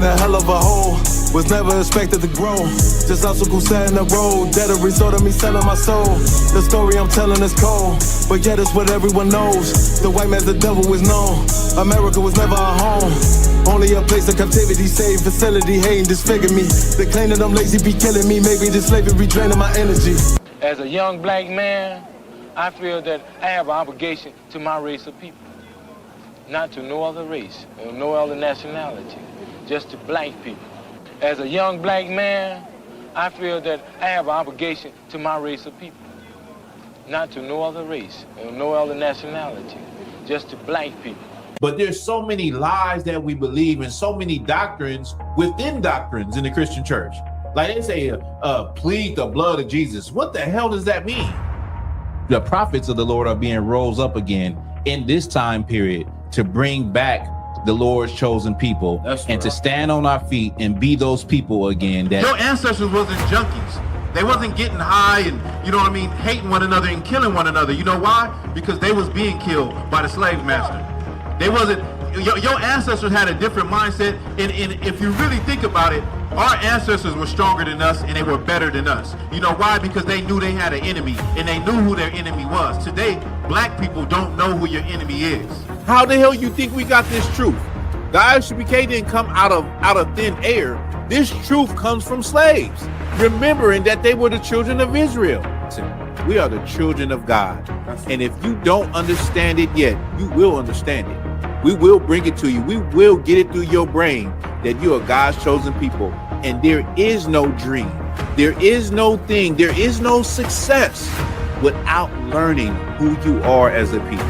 in a hell of a hole. Was never expected to grow. Just obstacles set in the road. That a result of me selling my soul. The story I'm telling is cold, but yet it's what everyone knows. The white man's the devil is known. America was never a home. Only a place of captivity, safe facility, hating, disfigure me. They claim that I'm lazy, be killing me. Maybe this slavery draining my energy. As a young black man, I feel that I have an obligation to my race of people. Not to no other race, or no other nationality, just to black people. As a young black man, I feel that I have an obligation to my race of people. Not to no other race, or no other nationality, just to black people. But there's so many lies that we believe and so many doctrines within doctrines in the Christian church. Like they say, plead the blood of Jesus. What the hell does that mean? The prophets of the Lord are being rose up again in this time period to bring back the Lord's chosen people. That's and right. To stand on our feet and be those people again. That your ancestors wasn't junkies. They wasn't getting high and, you know what I mean, hating one another and killing one another. You know why? Because they was being killed by the slave master. They wasn't, your ancestors had a different mindset. And if you really think about it, our ancestors were stronger than us and they were better than us. You know why? Because they knew they had an enemy and they knew who their enemy was. Today, black people don't know who your enemy is. How the hell you think we got this truth? The I.S.U.P.K didn't come out of thin air. This truth comes from slaves, remembering that they were the children of Israel. We are the children of God. And if you don't understand it yet, you will understand it. We will bring it to you. We will get it through your brain that you are God's chosen people. And there is no dream. There is no thing. There is no success without learning who you are as a people.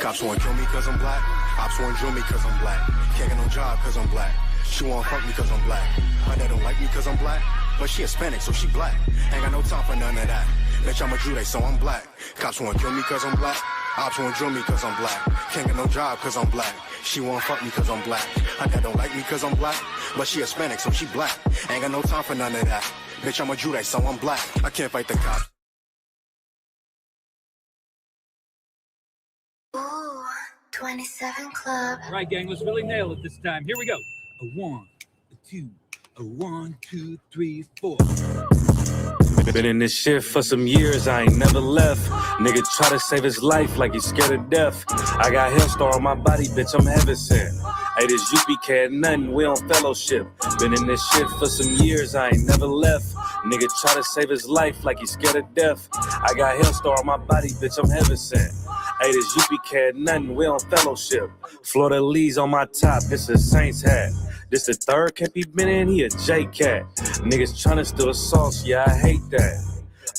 Cops wanna kill me cause I'm black. Ops wanna drill me cause I'm black. Can't get no job cause I'm black. She wanna fuck me cause I'm black. Her dad don't like me cause I'm black. But she Hispanic so she black. Ain't got no time for none of that. Bitch, I'm a Jude, so I'm black. Cops wanna kill me cause I'm black. Ops wanna drill me cause I'm black. Can't get no job cause I'm black. She wanna fuck me cause I'm black. Her dad don't like me cause I'm black. But she Hispanic so she black. Ain't got no time for none of that. Bitch, I'm a Jude, so I'm black. I can't fight the cops. Ooh, 27 Club. All right, gang, let's really nail it this time. Here we go. A 1, a 2, a 1, 2, 3, 4. Been in this shit for some years, I ain't never left. Nigga try to save his life like he's scared of death. I got Hellstar on my body, bitch, I'm heaven sent. Hey, this U.P.K nothing, we on fellowship. Been in this shit for some years, I ain't never left. Nigga try to save his life like he's scared of death. I got Hellstar on my body, bitch, I'm heaven sent. Hey, this U.P.K nothing, we on fellowship. Florida Lee's on my top, it's a Saints hat. This the third camp he been in, he a J-Cat. Niggas tryna steal the sauce, yeah, I hate that.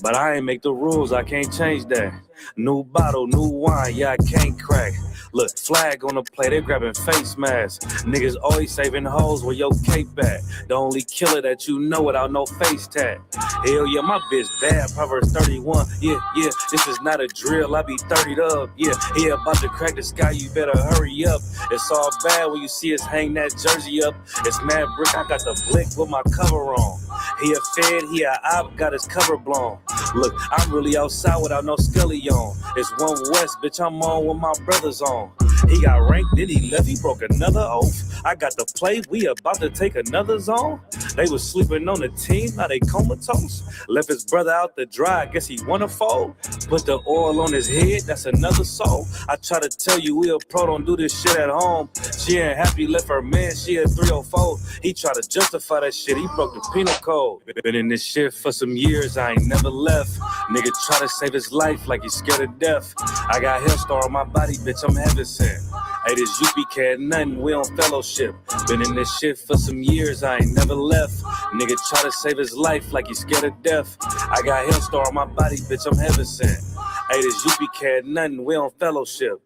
But I ain't make the rules, I can't change that. New bottle, new wine, yeah, I can't crack. Look, flag on the plate, they grabbing face masks. Niggas always saving hoes where your cape at. The only killer that you know without no face tag. Hell yeah, my bitch bad, Proverbs 31. Yeah, this is not a drill, I be 30'd up. Yeah, about to crack the sky, you better hurry up. It's all bad when you see us hang that jersey up. It's mad brick, I got the blick with my cover on. He a fed, he a op, got his cover blown. Look, I'm really outside without no scully on. It's one West, bitch, I'm on with my brothers on. He got ranked, then he left, he broke another oath. I got the play, we about to take another zone. They was sleeping on the team, now they comatose. Left his brother out to dry, I guess he wanna fold. Put the oil on his head, that's another soul. I try to tell you we a pro, don't do this shit at home. She ain't happy, left her man, she a 304. He try to justify that shit, he broke the penal code. Been in this shit for some years, I ain't never left. Nigga try to save his life like he's scared of death. I got Hellstar on my body, bitch, I'm heaven sent. Hey, this U.P.K. nothing, we on fellowship. Been in this shit for some years, I ain't never left. Nigga try to save his life like he's scared of death. I got Hellstar on my body, bitch, I'm heaven sent. Hey, this U.P.K. nothing, we on fellowship.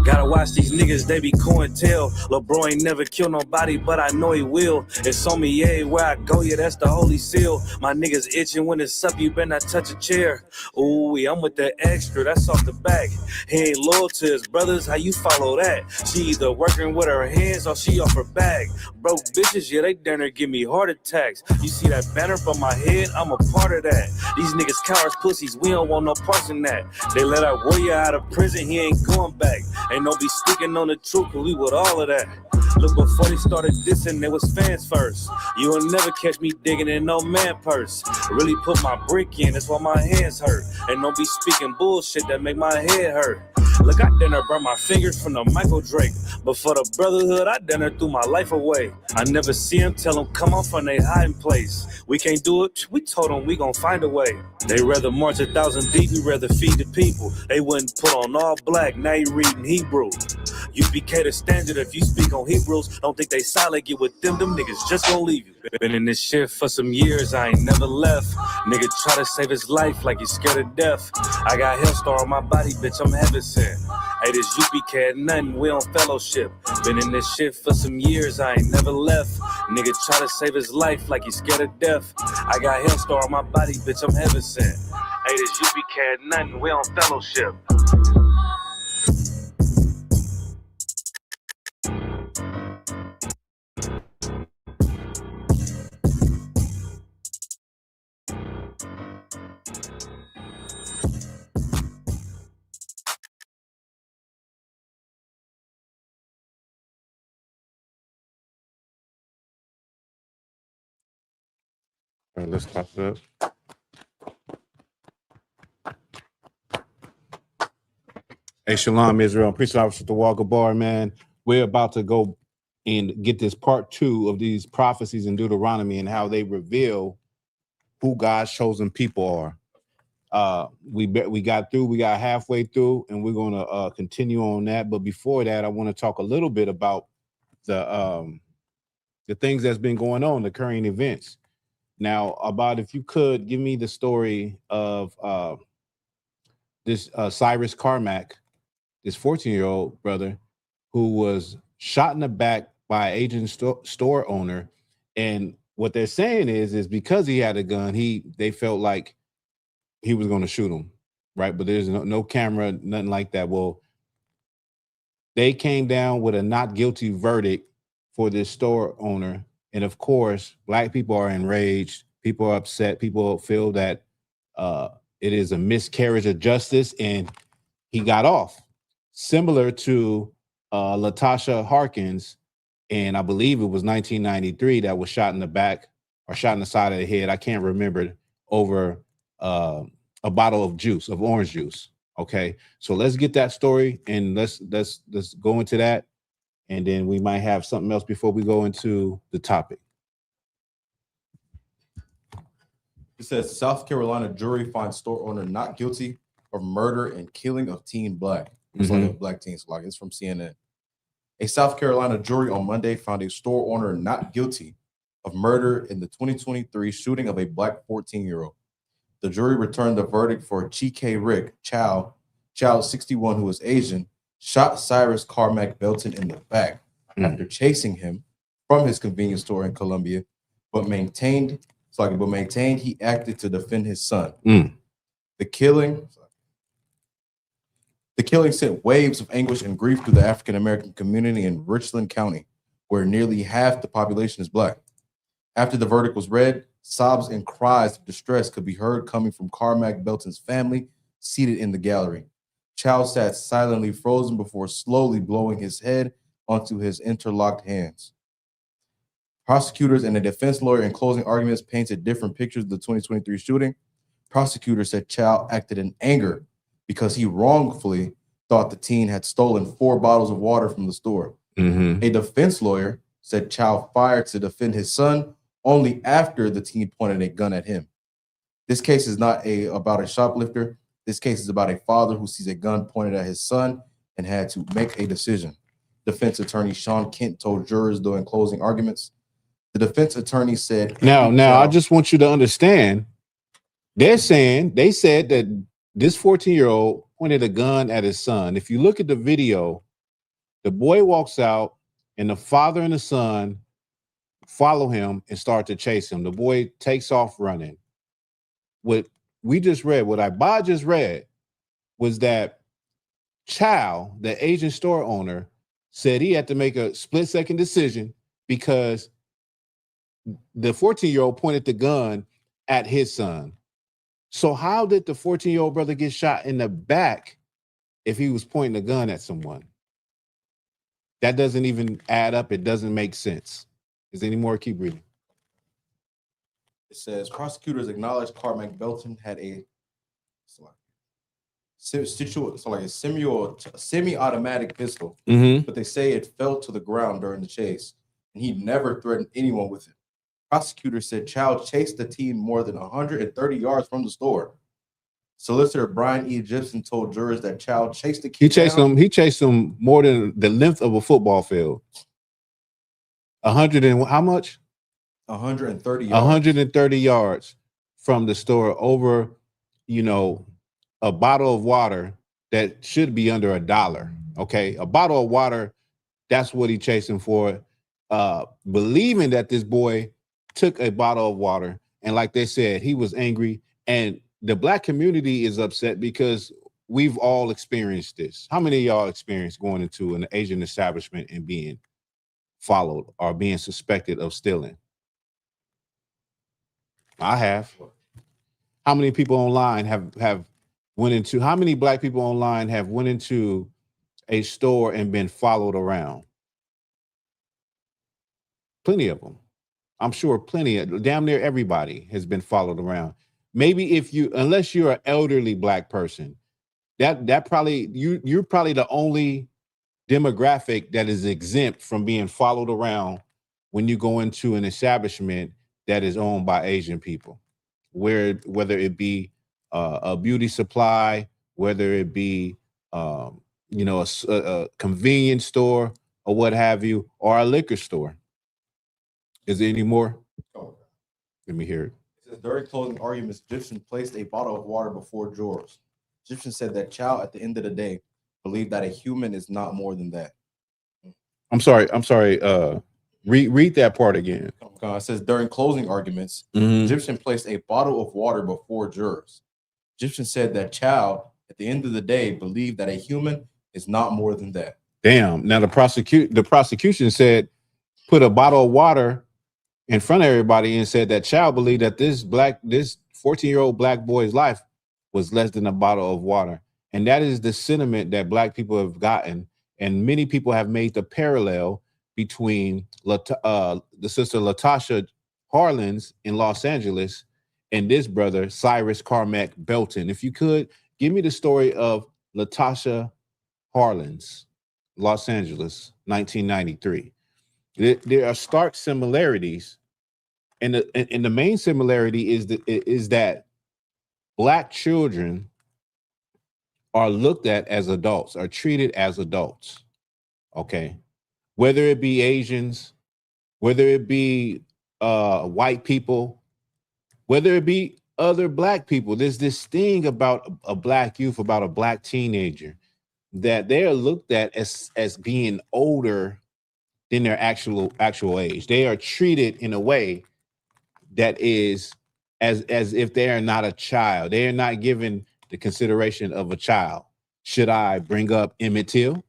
Gotta watch these niggas, they be cointel. Lil' bro ain't never killed nobody, but I know he will. It's on me everywhere I go, yeah, that's the holy seal. My niggas itching when it's up, you better not touch a chair. Ooh, I'm with the extra, that's off the back. He ain't loyal to his brothers, how you follow that? She either working with her hands or she off her bag. Broke bitches, yeah, they down there give me heart attacks. You see that banner from my head, I'm a part of that. These niggas cowards, pussies, we don't want no parts in that. They let our warrior out of prison, he ain't going back. Ain't no be speaking on the truth, cause we with all of that. Look, before they started dissing, there was fans first. You will never catch me digging in no man purse. Really put my brick in, that's why my hands hurt. And don't be speaking bullshit that make my head hurt. Look, I done burn my fingers from the Michael Drake. But for the brotherhood, I done threw my life away. I never see him, tell them come on from their hiding place. We can't do it, we told them we gon' find a way. They rather march 1,000 deep, we rather feed the people. They wouldn't put on all black, now you reading Hebrew. U.P.K. the standard, if you speak on Hebrews, don't think they solid, get with them niggas just gon' leave you. Been in this shit for some years, I ain't never left. Nigga try to save his life like he's scared of death. I got Hellstar on my body, bitch, I'm heaven sent. Hey, this U.P.K. nothing, we on fellowship. Been in this shit for some years, I ain't never left. Nigga try to save his life like he's scared of death. I got Hellstar on my body, bitch, I'm heaven sent. Hey, this U.P.K. nothing, we on fellowship. All right, let's pop it up. Hey, Shalom, Israel. Priest Officer the Walker Bar, man. We're about to go and get this part 2 of these prophecies in Deuteronomy and how they reveal who God's chosen people are. We got halfway through, and we're going to continue on that. But before that, I want to talk a little bit about the things that's been going on, the current events. Now, if you could give me the story of this Cyrus Carmack, this 14-year-old brother who was shot in the back by an Asian store owner. And what they're saying is because he had a gun, they felt like he was going to shoot him, right? But there's no camera, nothing like that. Well, they came down with a not guilty verdict for this store owner. And of course, Black people are enraged. People are upset. People feel that it is a miscarriage of justice, and he got off. Similar to Latasha Harkins, and I believe it was 1993 that was shot in the back or shot in the side of the head. I can't remember, over a bottle of orange juice. Okay, so let's get that story and let's go into that, and then we might have something else before we go into the topic. It says South Carolina jury finds store owner not guilty of murder and killing of teen Black. It's like a Black teen, so like it's from CNN. A South Carolina jury on Monday found a store owner not guilty of murder in the 2023 shooting of a black 14-year-old. The jury returned the verdict for Chi-K Rick Child 61, who was Asian, shot Cyrus Carmack Belton in the back after chasing him from his convenience store in Columbia, but maintained he acted to defend his son. The killing sent waves of anguish and grief through the African American community in Richland County, where nearly half the population is black. After the verdict was read, sobs and cries of distress could be heard coming from Carmack Belton's family seated in the gallery. Child sat silently frozen before slowly blowing his head onto his interlocked hands. Prosecutors and a defense lawyer in closing arguments painted different pictures of the 2023 shooting. Prosecutors said Child acted in anger because he wrongfully thought the teen had stolen 4 bottles of water from the store. A defense lawyer said Child fired to defend his son only after the teen pointed a gun at him. This case is not about a shoplifter. This case is about a father who sees a gun pointed at his son and had to make a decision. Defense attorney Sean Kent told jurors during closing arguments. The defense attorney said, Now, I just want you to understand, they said that this 14-year-old pointed a gun at his son. If you look at the video, the boy walks out and the father and the son follow him and start to chase him. The boy takes off running. What I just read was that Chow, the Asian store owner, said he had to make a split-second decision because the 14-year-old pointed the gun at his son. So how did the 14-year-old brother get shot in the back if he was pointing a gun at someone? That doesn't even add up. It doesn't make sense. Is there any more? Keep reading. It says prosecutors acknowledged Carmack Belton had a semi-automatic pistol, but they say it fell to the ground during the chase, and he never threatened anyone with it. Prosecutors said Child chased the teen more than 130 yards from the store. Solicitor Brian E. Gibson told jurors that Child chased the kid. He chased him more than the length of a football field. 100 and how much? 130 yards. 130 yards from the store over, a bottle of water that should be under $1. Okay, a bottle of water, that's what he chased him for. Believing that this boy took a bottle of water, and like they said, he was angry, and the black community is upset because we've all experienced this. How many of y'all experienced going into an Asian establishment and being followed or being suspected of stealing? I have. How many people online how many black people online have went into a store and been followed around? Plenty of them. I'm sure damn near everybody has been followed around. Maybe unless you're an elderly black person, that probably you're probably the only demographic that is exempt from being followed around when you go into an establishment that is owned by Asian people, whether it be a beauty supply, whether it be a convenience store or what have you, or a liquor store. Is there any more? Let me hear it. It says during closing arguments, Gibson placed a bottle of water before jurors. Gibson said that Child, at the end of the day, believed that a human is not more than that. I'm sorry. Read that part again. It says during closing arguments, Gibson placed a bottle of water before jurors. Gibson said that Child, at the end of the day, believed that a human is not more than that. Damn. Now the prosecution said put a bottle of water in front of everybody and said that Child believed that this 14-year-old black boy's life was less than a bottle of water. And that is the sentiment that black people have gotten. And many people have made the parallel between the sister Latasha Harlins in Los Angeles and this brother, Cyrus Carmack Belton. If you could, give me the story of Latasha Harlins, Los Angeles, 1993. There are stark similarities. And the main similarity is that black children are looked at as adults, are treated as adults. Okay. whether it be Asians, whether it be white people, whether it be other black people. There's this thing about a black youth, about a black teenager, that they are looked at as being older than their actual age. They are treated in a way that is as if they are not a child. They are not given the consideration of a child. Should I bring up Emmett Till?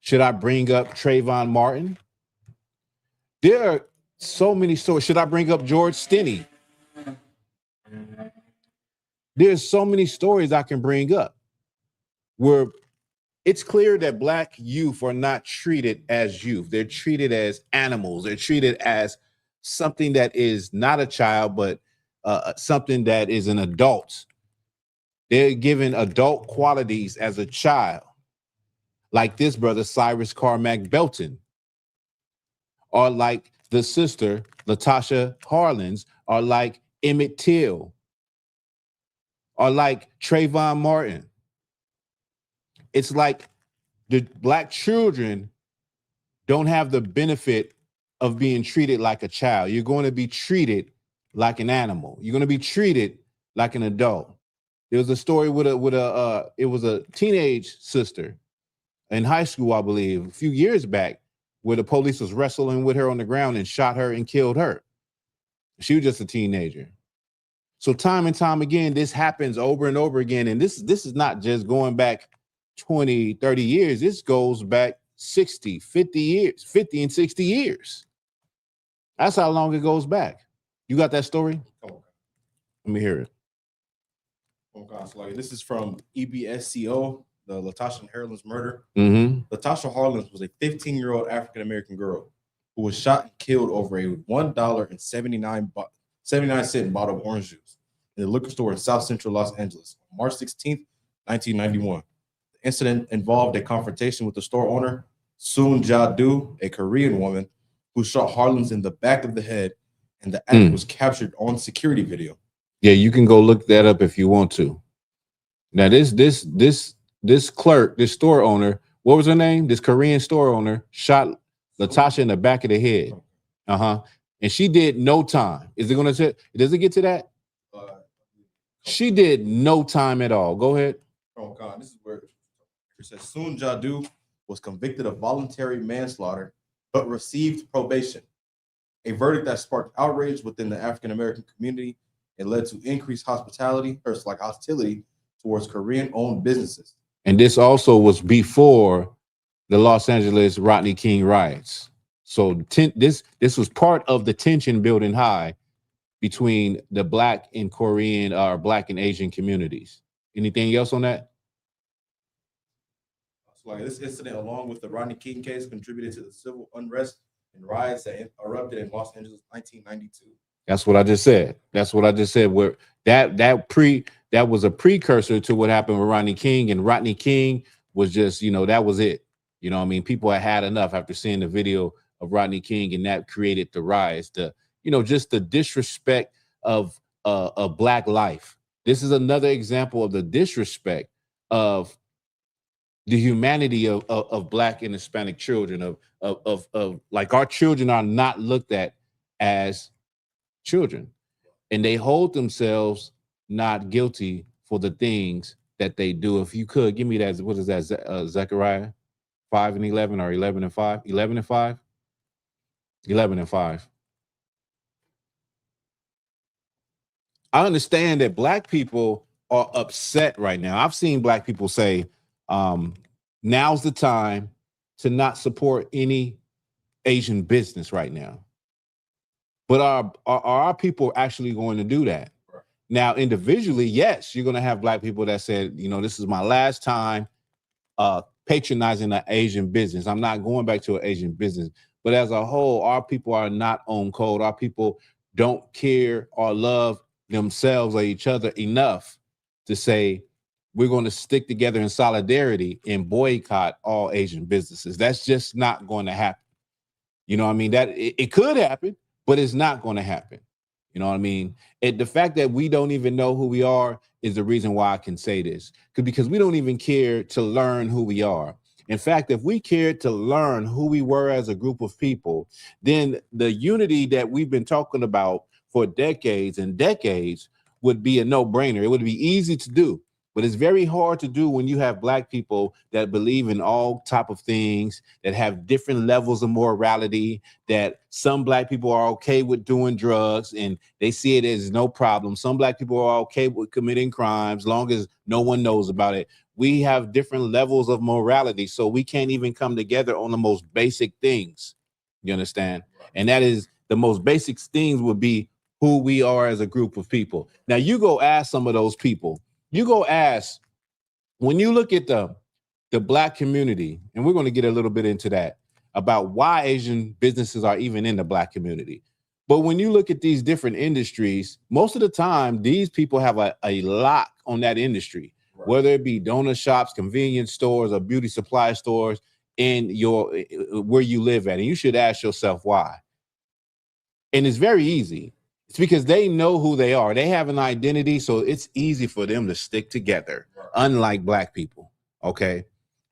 Should I bring up Trayvon Martin? There are so many stories. Should I bring up George Stinney? There's so many stories I can bring up where it's clear that black youth are not treated as youth. They're treated as animals. They're treated as something that is not a child, but something that is an adult. They're given adult qualities as a child, like this brother, Cyrus Carmack Belton, or like the sister, Latasha Harlins, or like Emmett Till, or like Trayvon Martin. It's like the black children don't have the benefit of being treated like a child. You're going to be treated like an animal. You're going to be treated like an adult. There was a story with it was a teenage sister in high school, I believe, a few years back, where the police was wrestling with her on the ground and shot her and killed her. She was just a teenager. So time and time again, this happens over and over again. And this is not just going back 20, 30 years. This goes back 60, 50 years, 50 and 60 years. That's how long it goes back. You got that story? Oh, let me hear it. Oh gosh, like this is from EBSCO, the Latasha Harlins murder. Mm-hmm. Latasha Harlins was a 15-year-old African-American girl who was shot and killed over a $1.79 bottle of orange juice in a liquor store in South Central Los Angeles on March 16th, 1991. The incident involved a confrontation with the store owner, Soon Ja-do, a Korean woman, who shot Harlins in the back of the head, and the act was captured on security video. Yeah, you can go look that up if you want to. Now, this clerk, this store owner, what was her name? This Korean store owner shot Latasha in the back of the head. And she did no time. Is it going to say? Does it get to that? She did no time at all. Go ahead. Oh God, this is where it says Soon Ja-do was convicted of voluntary manslaughter, but received probation. A verdict that sparked outrage within the African American community and led to increased hostility towards Korean-owned businesses. And this also was before the Los Angeles Rodney King riots. So this was part of the tension building high between the black and Korean or black and Asian communities. Anything else on that? So like this incident, along with the Rodney King case, contributed to the civil unrest and riots that erupted in Los Angeles in 1992. That's what I just said. That's what I just said. Where that was a precursor to what happened with Rodney King, and Rodney King was just, that was it. You know what I mean? People had enough after seeing the video of Rodney King, and that created the riots, just the disrespect of black life. This is another example of the disrespect of the humanity of black and Hispanic children, of like our children are not looked at as children, and they hold themselves not guilty for the things that they do. If you could give me that, what is that? Zechariah 5:11 or 11:5? 11:5? 11:5. I understand that black people are upset right now. I've seen black people say, now's the time to not support any Asian business right now. But are our people actually going to do that? Right. Now, individually, yes, you're going to have black people that said, this is my last time patronizing an Asian business. I'm not going back to an Asian business. But as a whole, our people are not on code. Our people don't care or love themselves or each other enough to say, we're going to stick together in solidarity and boycott all Asian businesses. That's just not going to happen. You know what I mean? That it could happen, but it's not going to happen. You know what I mean? The fact that we don't even know who we are is the reason why I can say this. Because we don't even care to learn who we are. In fact, if we cared to learn who we were as a group of people, then the unity that we've been talking about for decades and decades would be a no-brainer. It would be easy to do, but it's very hard to do when you have Black people that believe in all type of things, that have different levels of morality, that some Black people are okay with doing drugs and they see it as no problem. Some Black people are okay with committing crimes as long as no one knows about it. We have different levels of morality, so we can't even come together on the most basic things. You understand? And that is the most basic things would be who we are as a group of people. Now, you go ask some of those people. You go ask, when you look at the Black community, and we're going to get a little bit into that, about why Asian businesses are even in the Black community. But when you look at these different industries, most of the time, these people have a lock on that industry, right, whether it be donut shops, convenience stores, or beauty supply stores in where you live at. And you should ask yourself why. And it's very easy. It's because they know who they are. They have an identity, so it's easy for them to stick together, right, unlike Black people. Okay,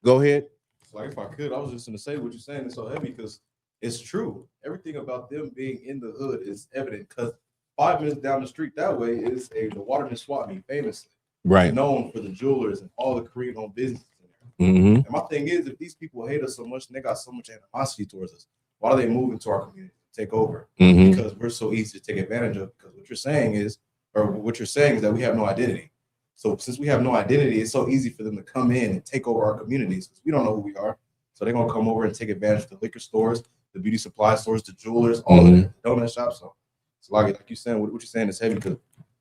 go ahead. Like, if I could, I was just going to say what you're saying is so heavy because it's true. Everything about them being in the hood is evident because 5 minutes down the street that way is the Waterman swap meet, famously. Right. Known for the jewelers and all the Korean-owned businesses. Mm-hmm. And my thing is, if these people hate us so much and they got so much animosity towards us, why do they move into our community? Take over, mm-hmm, because we're so easy to take advantage of. Because what you're saying is that we have no identity. So since we have no identity, it's so easy for them to come in and take over our communities. We don't know who we are, so they're gonna come over and take advantage of the liquor stores, the beauty supply stores, the jewelers, all of the donut shops. So it's like you're saying, what you're saying is heavy because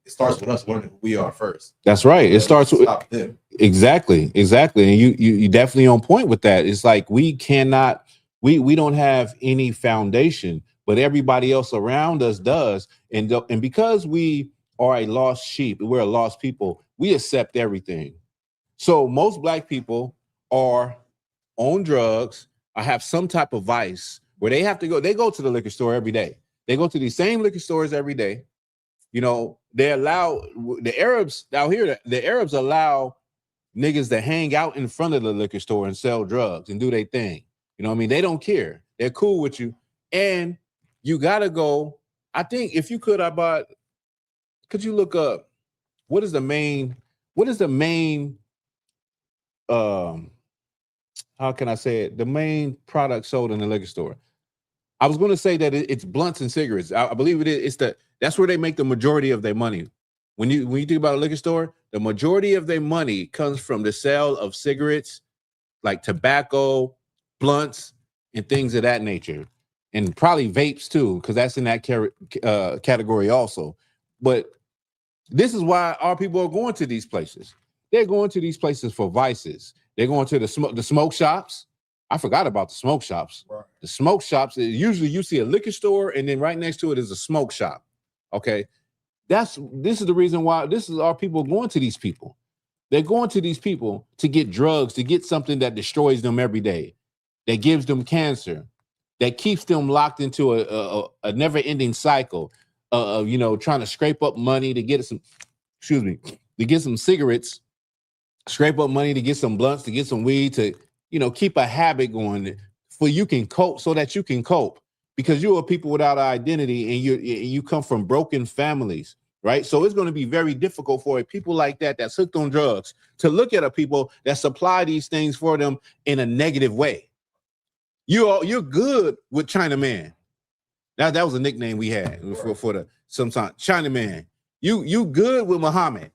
it starts with us learning who we are first. That's right. It starts with them. Exactly, and you definitely on point with that. It's like we cannot, we don't have any foundation, but everybody else around us does. And because we are a lost sheep, we're a lost people, we accept everything. So most Black people are on drugs or have some type of vice where they go to the liquor store every day. They go to these same liquor stores every day. You know, they allow the Arabs out here, the Arabs allow niggas to hang out in front of the liquor store and sell drugs and do their thing. You know what I mean? They don't care. They're cool with you. And you gotta go. I think if you could, could you look up what is the main how can I say it? The main product sold in the liquor store. I was going to say that it's blunts and cigarettes. I believe it is. That's where they make the majority of their money. When you think about a liquor store, the majority of their money comes from the sale of cigarettes, like tobacco, blunts, and things of that nature, and probably vapes too, because that's in that category also. But this is why our people are going to these places. They're going to these places for vices. They're going to the smoke shops. I forgot about the smoke shops. Right. The smoke shops, usually you see a liquor store and then right next to it is a smoke shop. Okay. This is the reason why this is our people going to these people. They're going to these people to get drugs, to get something that destroys them every day, that gives them cancer, that keeps them locked into a never-ending cycle of trying to scrape up money to get some cigarettes, scrape up money to get some blunts, to get some weed, to keep a habit going for you can cope, so that you can cope, because you are people without an identity and you come from broken families, right? So it's going to be very difficult for people like that's hooked on drugs to look at a people that supply these things for them in a negative way. You're good with Chinaman. That was a nickname we had for the sometimes Chinaman. You good with Muhammad.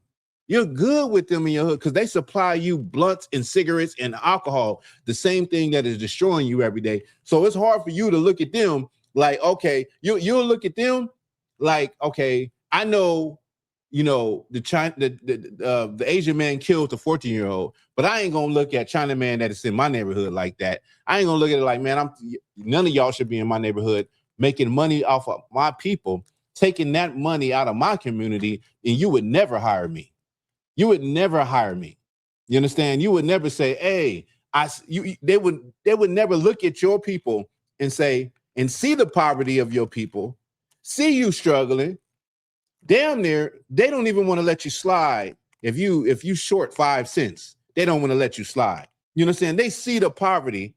You're good with them in your hood because they supply you blunts and cigarettes and alcohol, the same thing that is destroying you every day. So it's hard for you to look at them like, okay, you'll look at them like, okay, I know, the Asian man killed the 14-year-old, but I ain't gonna look at Chinaman that is in my neighborhood like that. I ain't gonna look at it like, man, none of y'all should be in my neighborhood making money off of my people, taking that money out of my community, and you would never hire me. You would never hire me. You understand? You would never say, hey, they would never look at your people and say, and see the poverty of your people, see you struggling. Damn near, they don't even want to let you slide. If you short 5 cents, they don't want to let you slide. You know what I'm saying? They see the poverty,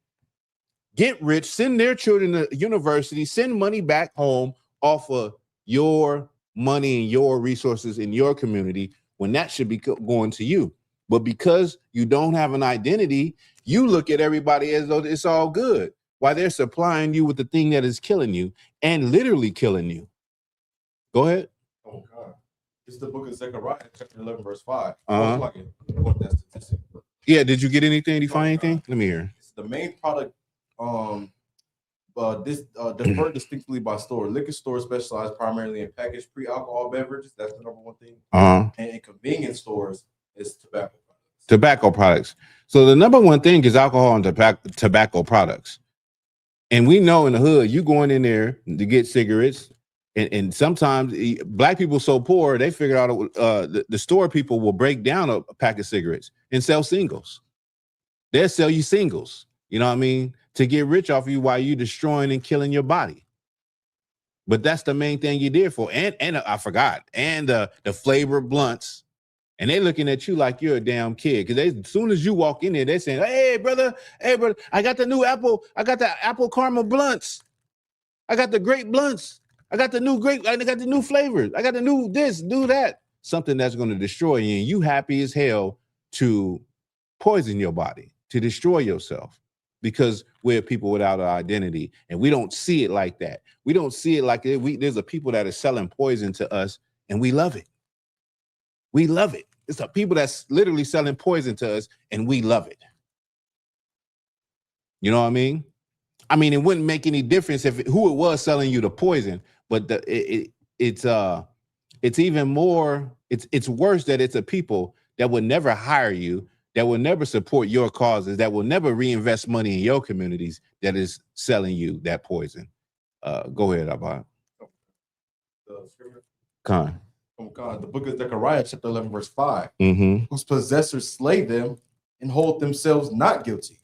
get rich, send their children to university, send money back home off of your money and your resources in your community when that should be going to you. But because you don't have an identity, you look at everybody as though it's all good while they're supplying you with the thing that is killing you and literally killing you. Go ahead. Oh God. It's the book of Zechariah, chapter 11, verse 5. Yeah, did you get anything? Did you find anything? Let me hear. It's the main product deferred distinctly by store. Liquor stores specialize primarily in packaged pre-alcohol beverages. That's the number one thing. And in convenience stores, it's tobacco products. Tobacco products. So the number one thing is alcohol and tobacco products. And we know in the hood, you going in there to get cigarettes, and sometimes black people so poor, they figured out the store people will break down a pack of cigarettes and sell singles. They'll sell you singles, you know what I mean, to get rich off you while you destroying and killing your body. But that's the main thing you did for. And I forgot, and the flavored blunts. And they looking at you like you're a damn kid. Because as soon as you walk in there, they're saying, hey, brother, I got the new apple. I got the apple caramel blunts. I got the grape blunts. I got the new grape. I got the new flavors. I got the new this, do that. Something that's going to destroy you. And you happy as hell to poison your body, to destroy yourself. Because we're people without an identity. And we don't see it like that. We don't see it like there's a people that are selling poison to us, and we love it. We love it. It's the people that's literally selling poison to us, and we love it. You know what I mean? I mean, it wouldn't make any difference who it was selling you the poison, but it's even more. It's worse that it's a people that would never hire you, that will never support your causes, that will never reinvest money in your communities, that is selling you that poison. Go ahead, Abba. Khan. Oh God, the book of Zechariah, chapter 11, verse 5. Whose possessors slay them and hold themselves not guilty.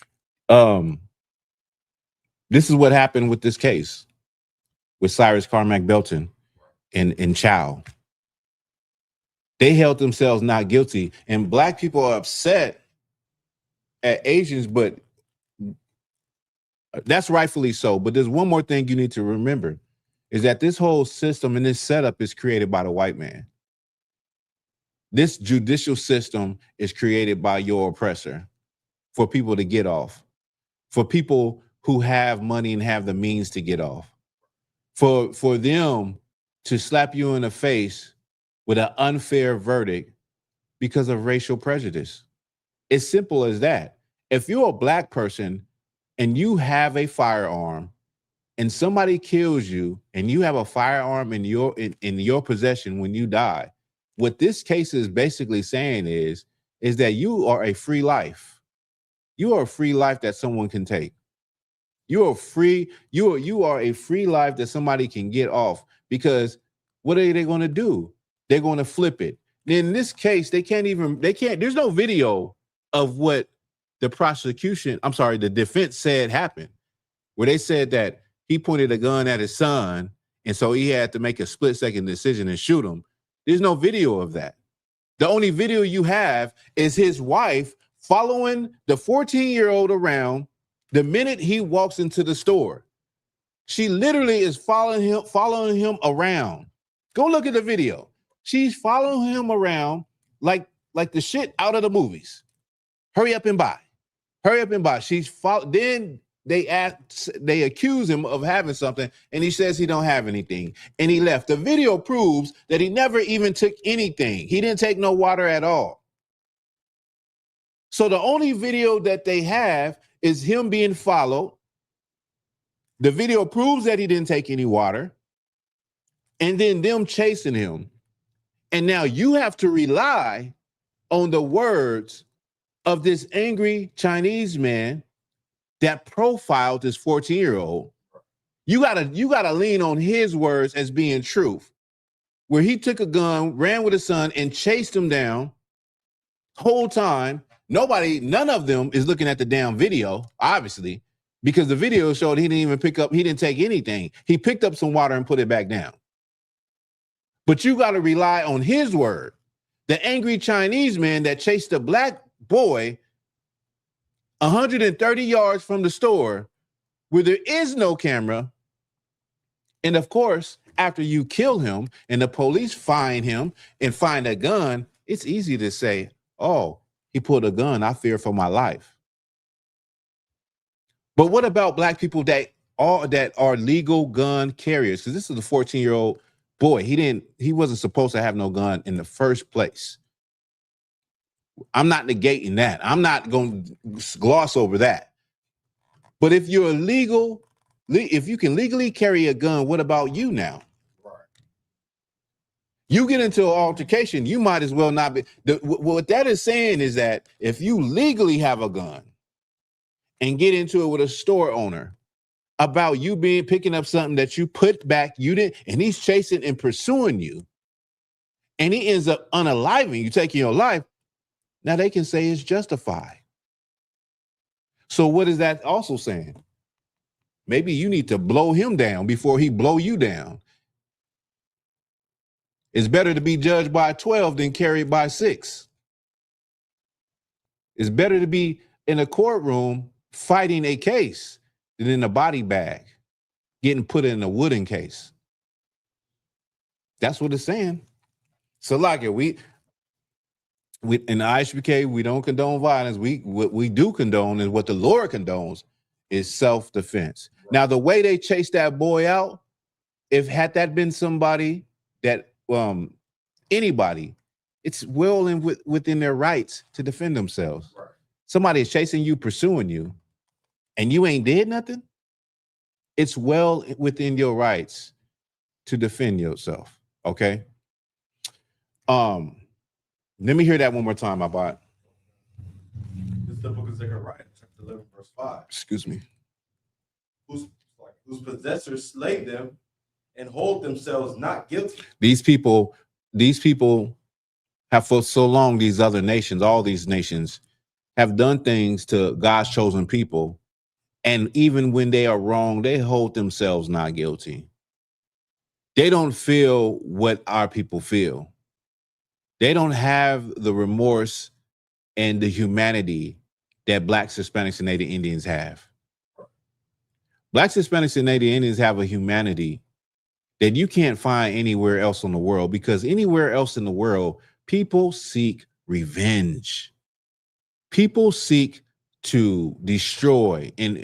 This is what happened with this case with Cyrus Carmack Belton and Chow. They held themselves not guilty, and black people are upset at Asians, but that's rightfully so. But there's one more thing you need to remember, is that this whole system and this setup is created by the white man. This judicial system is created by your oppressor for people to get off, for people who have money and have the means to get off, for them to slap you in the face with an unfair verdict because of racial prejudice. It's simple as that. If you're a black person and you have a firearm and somebody kills you and you have a firearm in your possession when you die, what this case is basically saying is that you are a free life. You are a free life that someone can take. You are a free life that somebody can get off, because what are they going to do? They're going to flip it. In this case, they can't, there's no video of what the defense said happened, where they said that he pointed a gun at his son, and so he had to make a split-second decision and shoot him. There's no video of that. The only video you have is his wife following the 14-year-old around the minute he walks into the store. She literally is following him around. Go look at the video. She's following him around like the shit out of the movies. Hurry up and buy. Hurry up and buy. Then they accuse him of having something, and he says he don't have anything, and he left. The video proves that he never even took anything. He didn't take no water at all. So the only video that they have is him being followed. The video proves that he didn't take any water, and then them chasing him. And now you have to rely on the words of this angry Chinese man that profiled this 14-year-old. You gotta lean on his words as being truth, where he took a gun, ran with his son, and chased him down whole time. None of them is looking at the damn video, obviously, because the video showed he didn't take anything. He picked up some water and put it back down. But you got to rely on his word. The angry Chinese man that chased the black boy 130 yards from the store where there is no camera. And of course, after you kill him and the police find him and find a gun, it's easy to say, oh, he pulled a gun. I fear for my life. But what about black people that are legal gun carriers? Because this is a 14-year-old boy. He wasn't supposed to have no gun in the first place. I'm not negating that. I'm not going to gloss over that. But if you're if you can legally carry a gun, what about you now? Right. You get into an altercation, you might as well not be. What that is saying is that if you legally have a gun and get into it with a store owner about you picking up something that you put back, you didn't, and he's chasing and pursuing you, and he ends up unaliving you, taking your life, now they can say it's justified. So what is that also saying? Maybe you need to blow him down before he blow you down. It's better to be judged by 12 than carried by 6. It's better to be in a courtroom fighting a case than in a body bag, getting put in a wooden case. That's what it's saying. So like it, we in the I.S.U.P.K, we don't condone violence. What we do condone is what the Lord condones is self-defense. Right. Now, the way they chased that boy out, had that been somebody that anybody, it's well within their rights to defend themselves. Right. Somebody is chasing you, pursuing you, and you ain't did nothing. It's well within your rights to defend yourself. Okay. Let me hear that one more time, my bot. This is the book of Zechariah, chapter 11, verse 5. Excuse me. Whose possessors slay them and hold themselves not guilty. These people have for so long, these other nations, all these nations have done things to God's chosen people. And even when they are wrong, they hold themselves not guilty. They don't feel what our people feel. They don't have the remorse and the humanity that Blacks, Hispanics, and Native Indians have. Blacks, Hispanics, and Native Indians have a humanity that you can't find anywhere else in the world, because anywhere else in the world, people seek revenge. People seek to destroy and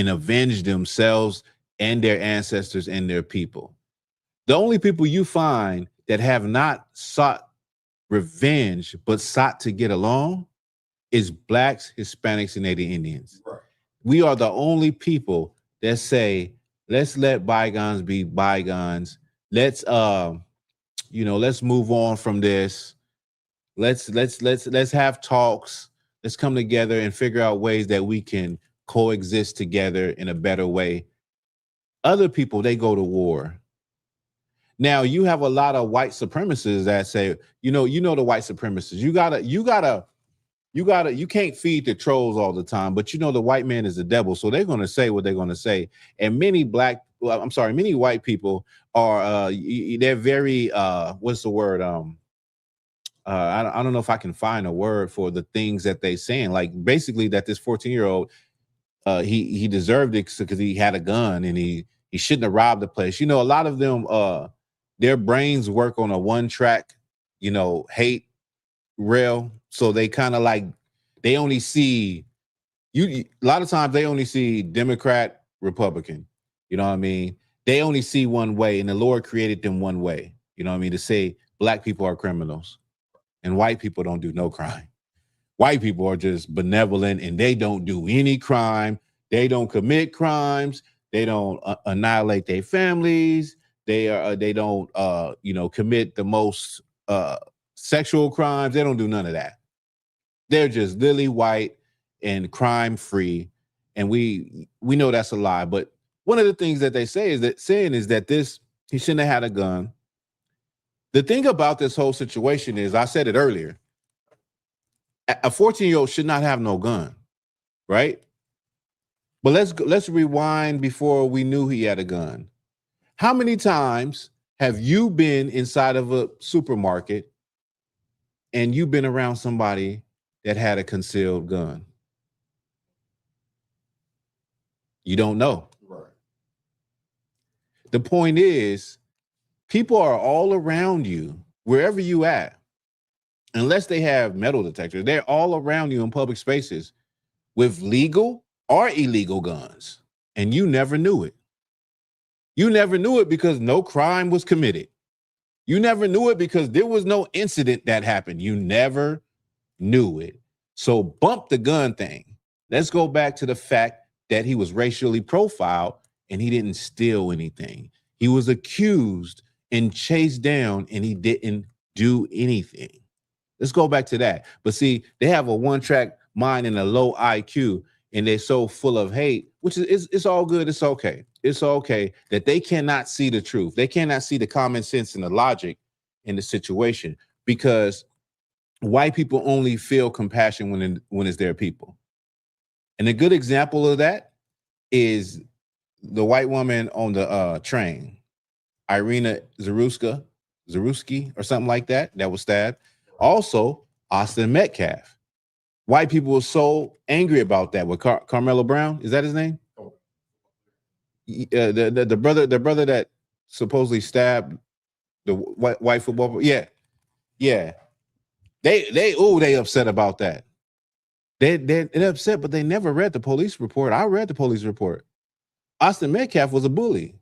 avenge themselves and their ancestors and their people. The only people you find that have not sought revenge but sought to get along is Blacks, Hispanics, and Native Indians. Right. We are the only people that say, let's let bygones be bygones. Let's let's move on from this. Let's have talks. Let's come together and figure out ways that we can coexist together in a better way. Other people, they go to war. Now you have a lot of white supremacists that say, the white supremacists, you can't feed the trolls all the time, but the white man is the devil. So they're going to say what they're going to say. And many white people are, they're very, what's the word? I don't know if I can find a word for the things that they saying. Like basically that this 14-year-old, he deserved it because he had a gun and he shouldn't have robbed the place. A lot of them, their brains work on a one-track, hate rail. So they kind of like, they only see a lot of times they only see Democrat, Republican. You know what I mean? They only see one way, and the Lord created them one way. You know what I mean? To say black people are criminals and white people don't do no crime. White people are just benevolent and they don't do any crime. They don't commit crimes. They don't annihilate their families. They don't commit the most sexual crimes. They don't do none of that. They're just lily white and crime free. And we know that's a lie. But one of the things that they say is that he shouldn't have had a gun. The thing about this whole situation is, I said it earlier, a 14-year-old should not have no gun, right? But let's rewind before we knew he had a gun. How many times have you been inside of a supermarket and you've been around somebody that had a concealed gun? You don't know. Right. The point is, people are all around you, wherever you at, unless they have metal detectors. They're all around you in public spaces with legal or illegal guns, and you never knew it. You never knew it because no crime was committed. You never knew it because there was no incident that happened. You never knew it. So bump the gun thing. Let's go back to the fact that he was racially profiled and he didn't steal anything. He was accused and chased down and he didn't do anything. Let's go back to that. But see, they have a one-track mind and a low IQ, and they're so full of hate, which is it's all good. It's okay. It's okay that they cannot see the truth. They cannot see the common sense and the logic in the situation, because white people only feel compassion when it's their people. And a good example of that is the white woman on the train, Irina Zaruski or something like that was stabbed. Also, Austin Metcalf. White people were so angry about that with Carmelo Brown. Is that his name? The brother that supposedly stabbed the white football player. Yeah. They upset about that. They're upset, but they never read the police report. I read the police report. Austin Metcalf was a bully.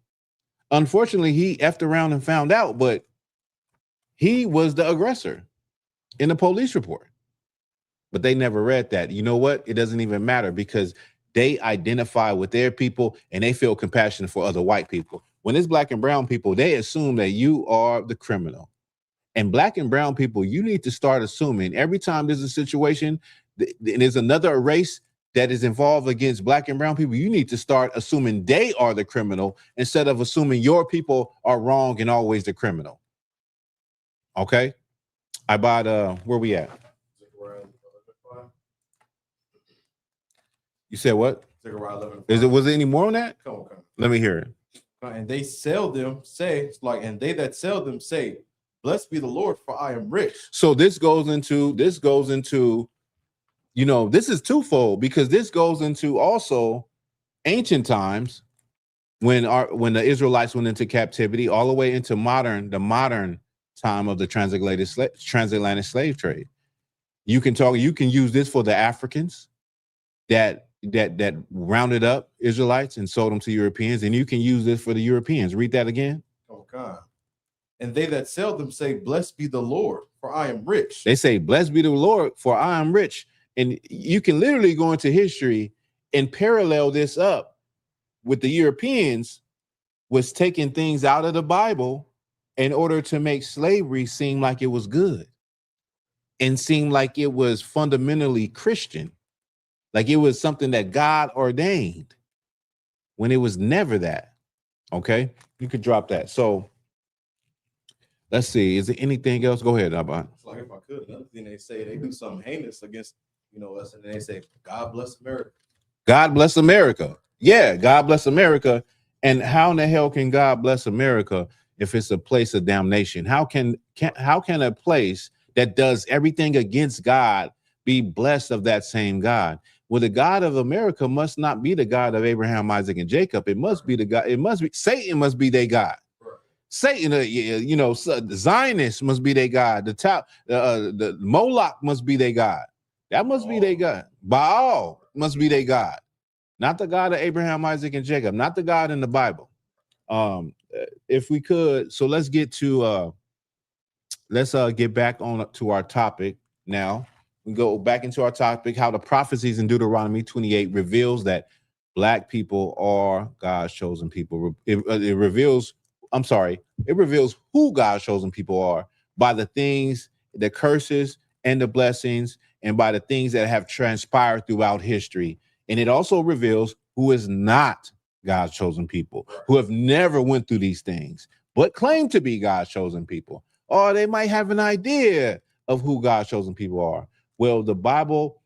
Unfortunately, he effed around and found out, but he was the aggressor in the police report. But they never read that. You know what? It doesn't even matter, because they identify with their people and they feel compassion for other white people. When it's black and brown people, they assume that you are the criminal. And black and brown people, you need to start assuming every time there's a situation, there's another race that is involved against black and brown people, you need to start assuming they are the criminal instead of assuming your people are wrong and always the criminal. Okay? I bought, where we at? You said what? Was there any more on that? Come on. Let me hear it. And they sell them, and they that sell them say, blessed be the Lord, for I am rich. So this goes into, you know, this is twofold, because this goes into also ancient times when the Israelites went into captivity, all the way into the modern time of the transatlantic slave trade. You can use this for the Africans that rounded up Israelites and sold them to Europeans, and you can use this for the Europeans. Read that again. Oh God. And they that sell them say, blessed be the Lord, for I am rich. They say, blessed be the Lord, for I am rich. And you can literally go into history and parallel this up with the Europeans was taking things out of the Bible in order to make slavery seem like it was good and seem like it was fundamentally Christian, like it was something that God ordained, when it was never that. Okay, you could drop that. So let's see. Is there anything else? Go ahead, Abba. Like, if I could, another thing they say, they do something heinous against, us, and they say, God bless America. God bless America. Yeah, God bless America. And how in the hell can God bless America if it's a place of damnation? How can a place that does everything against God be blessed of that same God? Well, the God of America must not be the God of Abraham, Isaac, and Jacob. It must be the God. Satan must be their God. Satan, the Zionists must be their God. The Moloch must be their God. That must be their God. Baal must be their God. Not the God of Abraham, Isaac, and Jacob. Not the God in the Bible. If we could, so let's get to get back on to our topic now. We go back into our topic, how the prophecies in Deuteronomy 28 reveals that black people are God's chosen people. It reveals who God's chosen people are by the things, the curses and the blessings, and by the things that have transpired throughout history. And it also reveals who is not God's chosen people, who have never went through these things, but claim to be God's chosen people. Or they might have an idea of who God's chosen people are. Well, the Bible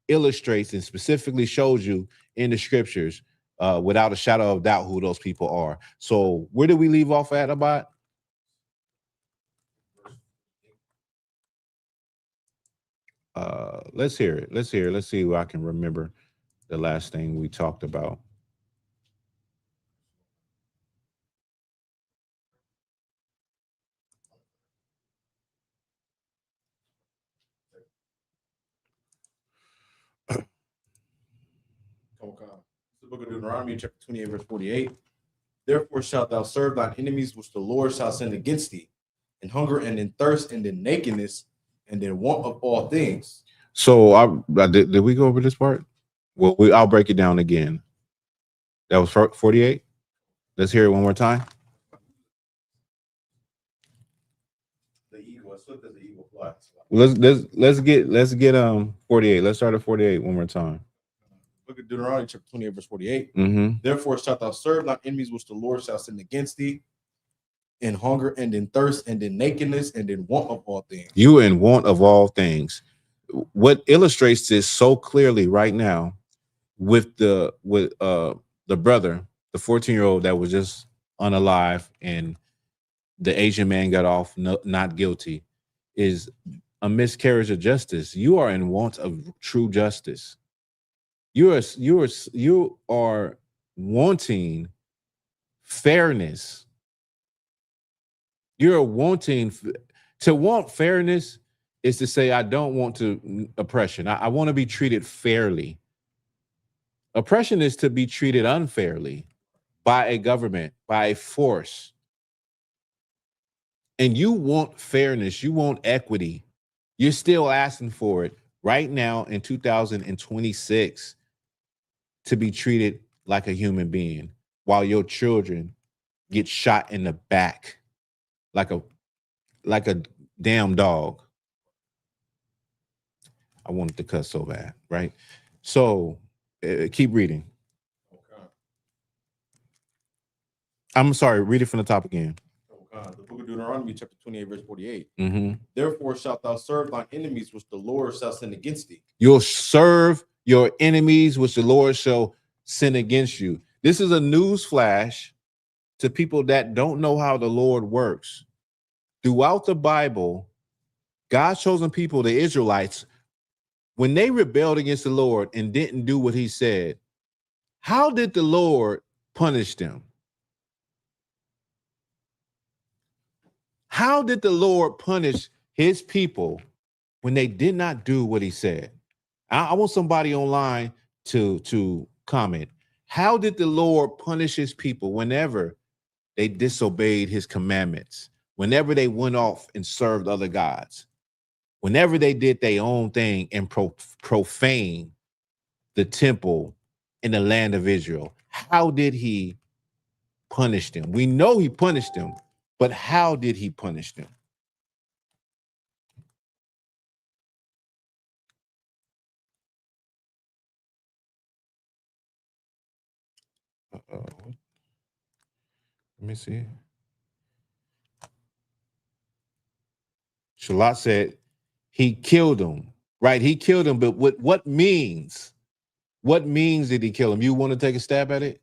illustrates and specifically shows you in the scriptures without a shadow of doubt who those people are. So where did we leave off at about? Let's hear it. Let's see if I can remember the last thing we talked about. The book of Deuteronomy, chapter 28, verse 48. Therefore shalt thou serve thine enemies, which the Lord shall send against thee, in hunger and in thirst and in nakedness and in want of all things. So did we go over this part? Well, I'll break it down again. That was 48. Let's hear it one more time. The eagle, I swift as the eagle flies. Let's get 48. Let's start at 48 one more time. Book of Deuteronomy, chapter 28, verse 48. Mm-hmm. Therefore shalt thou serve thine enemies, which the Lord shall send against thee, in hunger and in thirst and in nakedness and in want of all things. You in want of all things. What illustrates this so clearly right now with the brother, the 14-year-old that was just unalive and the Asian man got off not guilty, is a miscarriage of justice. You are in want of true justice. You are wanting fairness. You're wanting to want fairness is to say, I don't want oppression. I want to be treated fairly. Oppression is to be treated unfairly by a government, by a force. And you want fairness. You want equity. You're still asking for it right now in 2026 to be treated like a human being while your children get shot in the back like a damn dog. I wanted to cuss so bad, right? So keep reading. Okay. I'm sorry, read it from the top again. Okay. The book of Deuteronomy, chapter 28, verse 48. Mm-hmm. Therefore shalt thou serve thine enemies, which the Lord shall send against thee. You'll serve your enemies, which the Lord shall send against you. This is a news flash to people that don't know how the Lord works. Throughout the Bible, God's chosen people, the Israelites, when they rebelled against the Lord and didn't do what he said, how did the Lord punish them? How did the Lord punish his people when they did not do what he said? I want somebody online to comment. How did the Lord punish his people whenever they disobeyed his commandments? Whenever they went off and served other gods? Whenever they did their own thing and profaned the temple in the land of Israel? How did he punish them? We know he punished them, but how did he punish them? Let me see. Shalat said he killed him, right? He killed him, but what means? What means did he kill him? You want to take a stab at it?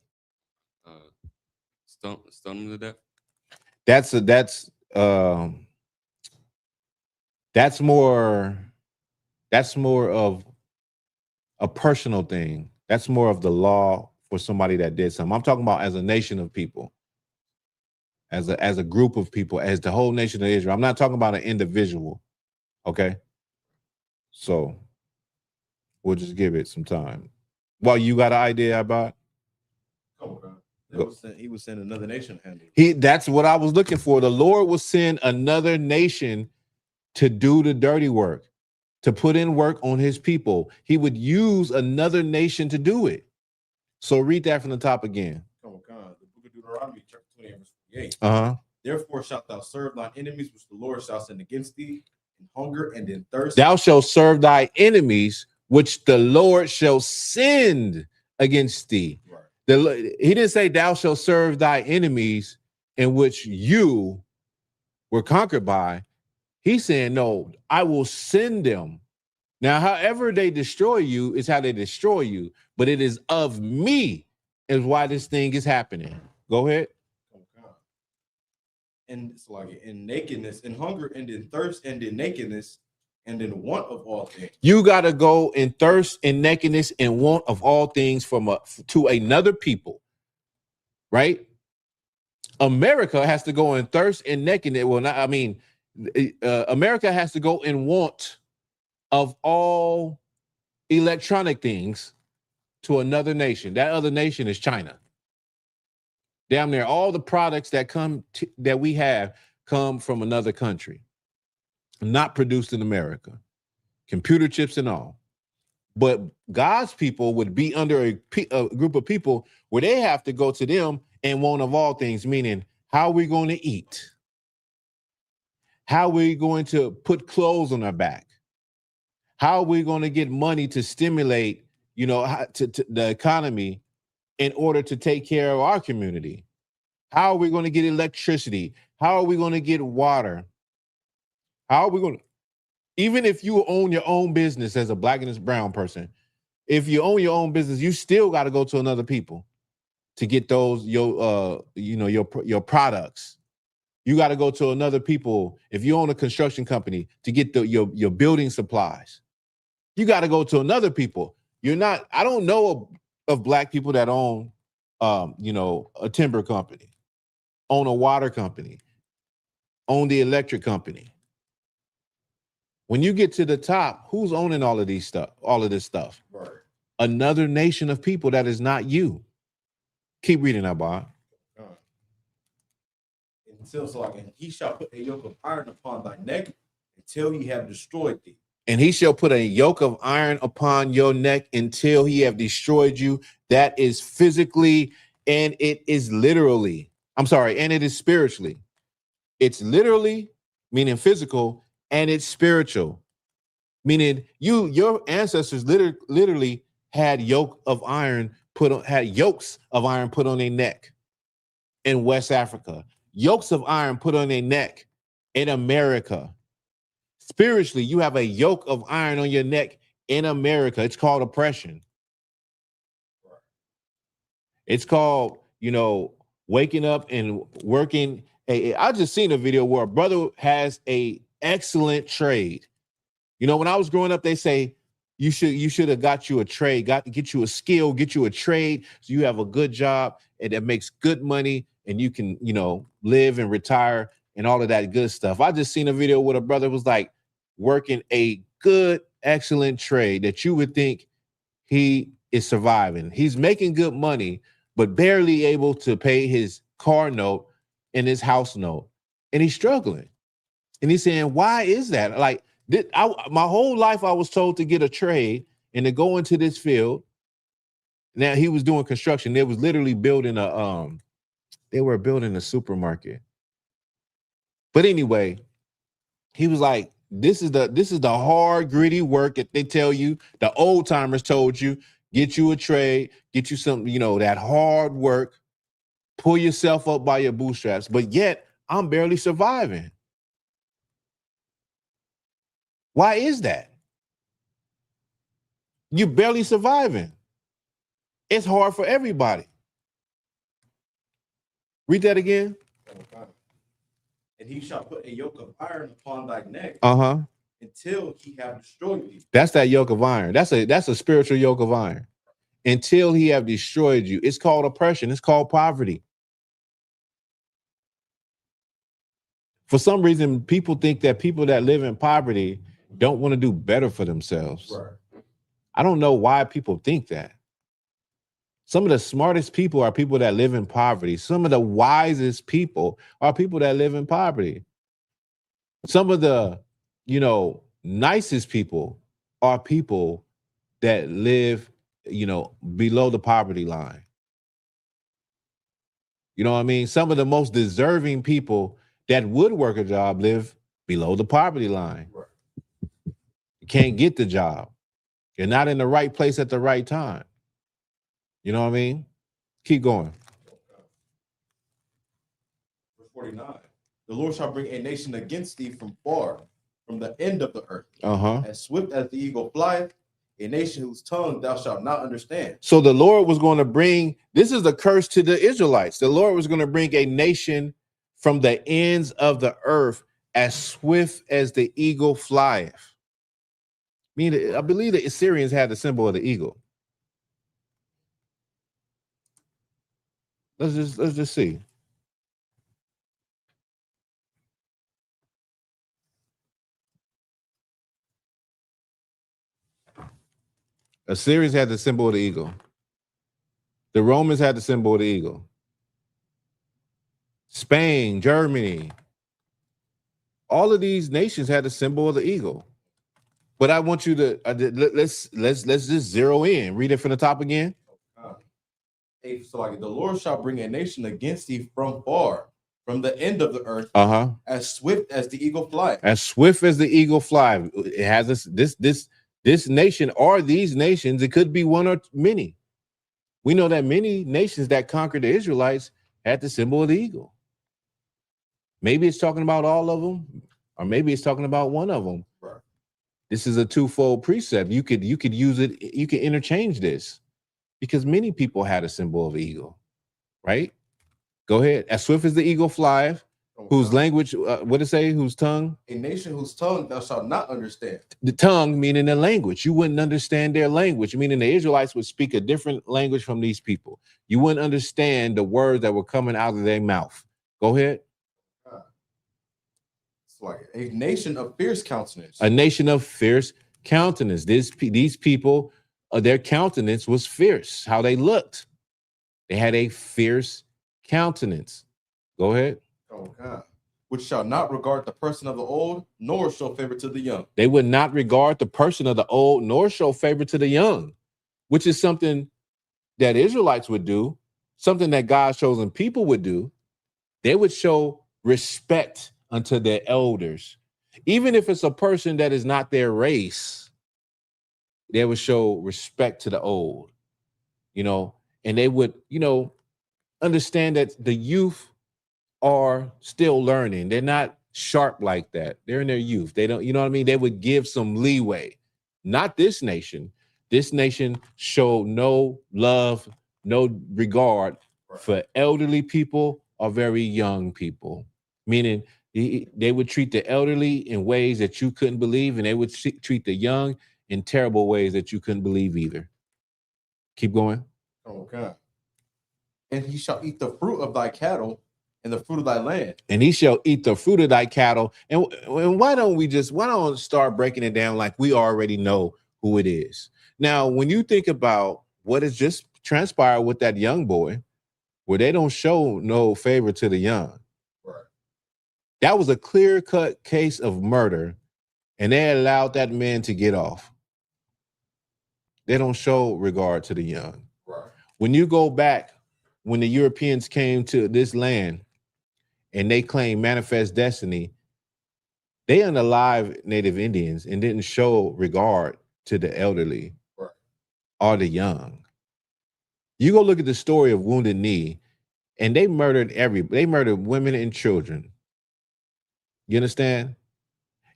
Stone him to death. That's more of a personal thing. That's more of the law for somebody that did something. I'm talking about as a nation of people, as a group of people, as the whole nation of Israel. I'm not talking about an individual. Okay. So we'll just give it some time. Well, you got an idea about? He would send another nation to handle it. That's what I was looking for. The Lord will send another nation to do the dirty work, to put in work on his people. He would use another nation to do it. So read that from the top again. Oh God, the book of Deuteronomy, chapter 28, verse 48. Uh-huh. Therefore shalt thou serve thine enemies, which the Lord shall send against thee, in hunger and in thirst. Thou shalt serve thy enemies, which the Lord shall send against thee. Right. He didn't say thou shalt serve thy enemies in which you were conquered by. He's saying, no, I will send them. Now, however they destroy you is how they destroy you, but it is of me is why this thing is happening. Go ahead. And it's like in nakedness, in hunger, and in thirst, and in nakedness, and in want of all things. You got to go in thirst and nakedness and want of all things to another people, right? America has to go in thirst and nakedness. Well, America has to go in want of all electronic things to another nation. That other nation is China. Damn near all the products that we have come from another country, not produced in America. Computer chips and all. But God's people would be under a group of people where they have to go to them and want of all things, meaning how are we going to eat? How are we going to put clothes on our back? How are we going to get money to stimulate, to the economy in order to take care of our community? How are we going to get electricity? How are we going to get water? How are we going to, even if you own your own business as a black and brown person, if you own your own business, you still got to go to another people to get those your products. You got to go to another people if you own a construction company to get your building supplies. You got to go to another people. I don't know of black people that own a timber company, own a water company, own the electric company. When you get to the top, who's owning all of this stuff? Right. Another nation of people that is not you. Keep reading that, Bob. And he shall put a yoke of iron upon thy neck until he have destroyed thee. And he shall put a yoke of iron upon your neck until he have destroyed you. That is physically, and it is literally. I'm sorry, and it is spiritually. It's literally, meaning physical, and it's spiritual, meaning your ancestors literally had yokes of iron put on their neck in West Africa. Yokes of iron put on their neck in America. Spiritually, you have a yoke of iron on your neck in America. It's called oppression. It's called, waking up and working. I just seen a video where a brother has a excellent trade. When I was growing up, they say you should have got you a trade, get you a skill, get you a trade, so you have a good job and that makes good money and you can, live and retire and all of that good stuff. I just seen a video where a brother was like working a good, excellent trade that you would think he is surviving. He's making good money, but barely able to pay his car note and his house note. And he's struggling. And he's saying, why is that? Like, my whole life I was told to get a trade and to go into this field. Now he was doing construction. They was literally building a supermarket. But anyway, he was like, this is the hard, gritty work that they tell you, the old timers told you, get you a trade, get you something, that hard work, pull yourself up by your bootstraps. But yet I'm barely surviving. Why is that? You're barely surviving. It's hard for everybody. Read that again. And he shall put a yoke of iron upon thy neck until he have destroyed thee. That's that yoke of iron. That's a spiritual yoke of iron. Until he have destroyed you. It's called oppression. It's called poverty. For some reason, people think that people that live in poverty don't want to do better for themselves. Right. I don't know why people think that. Some of the smartest people are people that live in poverty. Some of the wisest people are people that live in poverty. Some of the, nicest people are people that live, below the poverty line. You know what I mean? Some of the most deserving people that would work a job live below the poverty line. Right. You can't get the job. You're not in the right place at the right time. You know what I mean? Keep going. Verse 49. The Lord shall bring a nation against thee from far, from the end of the earth. As swift as the eagle flieth, a nation whose tongue thou shalt not understand. So the Lord was going to bring, this is the curse to the Israelites. The Lord was going to bring a nation from the ends of the earth as swift as the eagle flieth. I believe the Assyrians had the symbol of the eagle. Let's just see. Assyrians had the symbol of the eagle. The Romans had the symbol of the eagle. Spain, Germany, all of these nations had the symbol of the eagle. But I want you to let's just zero in. Read it from the top again. So like the Lord shall bring a nation against thee from far, from the end of the earth, as swift as the eagle fly. As swift as the eagle fly. It has this nation or these nations. It could be one or many. We know that many nations that conquered the Israelites had the symbol of the eagle. Maybe it's talking about all of them, or maybe it's talking about one of them. Right. This is a twofold precept. You could use it. You could interchange this because many people had a symbol of eagle, right? Go ahead. As swift as the eagle flieth, whose language, what did it say? Whose tongue? A nation whose tongue thou shalt not understand. The tongue meaning the language. You wouldn't understand their language, meaning the Israelites would speak a different language from these people. You wouldn't understand the words that were coming out of their mouth. Go ahead. It's like a nation of fierce countenance. A nation of fierce countenance. These people, their countenance was fierce. How they looked. They had a fierce countenance. Go ahead. Oh God. Which shall not regard the person of the old, nor show favor to the young. They would not regard the person of the old, nor show favor to the young, which is something that Israelites would do, something that God's chosen people would do. They would show respect unto their elders. Even if it's a person that is not their race, they would show respect to the old, and they would, understand that the youth are still learning. They're not sharp like that. They're in their youth. They don't, They would give some leeway. Not this nation. This nation showed no love, no regard for elderly people or very young people, meaning they would treat the elderly in ways that you couldn't believe, and they would treat the young in terrible ways that you couldn't believe either. Keep going. Oh God. And he shall eat the fruit of thy cattle and the fruit of thy land. And he shall eat the fruit of thy cattle. And why don't start breaking it down like we already know who it is? Now, when you think about what has just transpired with that young boy, where they don't show no favor to the young. Right. That was a clear-cut case of murder, and they allowed that man to get off. They don't show regard to the young. Right. When you go back, when the Europeans came to this land and they claimed manifest destiny, they unalived Native Indians and didn't show regard to the elderly or the young. You go look at the story of Wounded Knee, and they murdered women and children. You understand?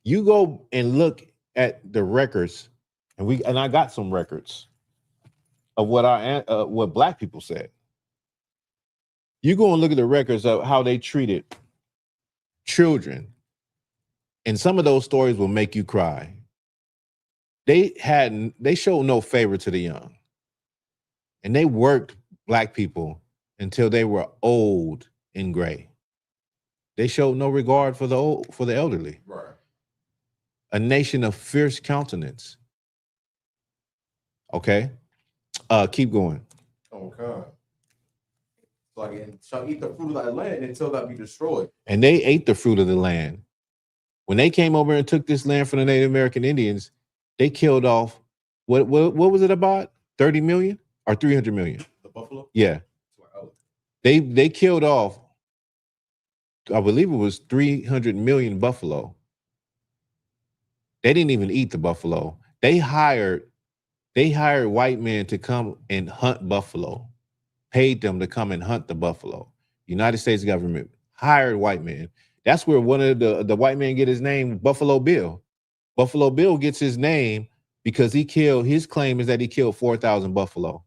You go and look at the records, and I got some records of what Black people said. You go and look at the records of how they treated children, and some of those stories will make you cry. They showed no favor to the young, and they worked Black people until they were old and gray. They showed no regard for the elderly. Right. A nation of fierce countenance. Okay, keep going. Oh God. Like, and shall eat the fruit of thy land until that be destroyed. And they ate the fruit of the land. When they came over and took this land from the Native American Indians, they killed off what was it about? 30 million or 300 million? The buffalo? Yeah. They killed off, I believe it was 300 million buffalo. They didn't even eat the buffalo. They hired white men to come and hunt buffalo. Paid them to come and hunt the buffalo. United States government hired white men. That's where one of the white men get his name, Buffalo Bill. Buffalo Bill gets his name because his claim is that he killed 4,000 buffalo.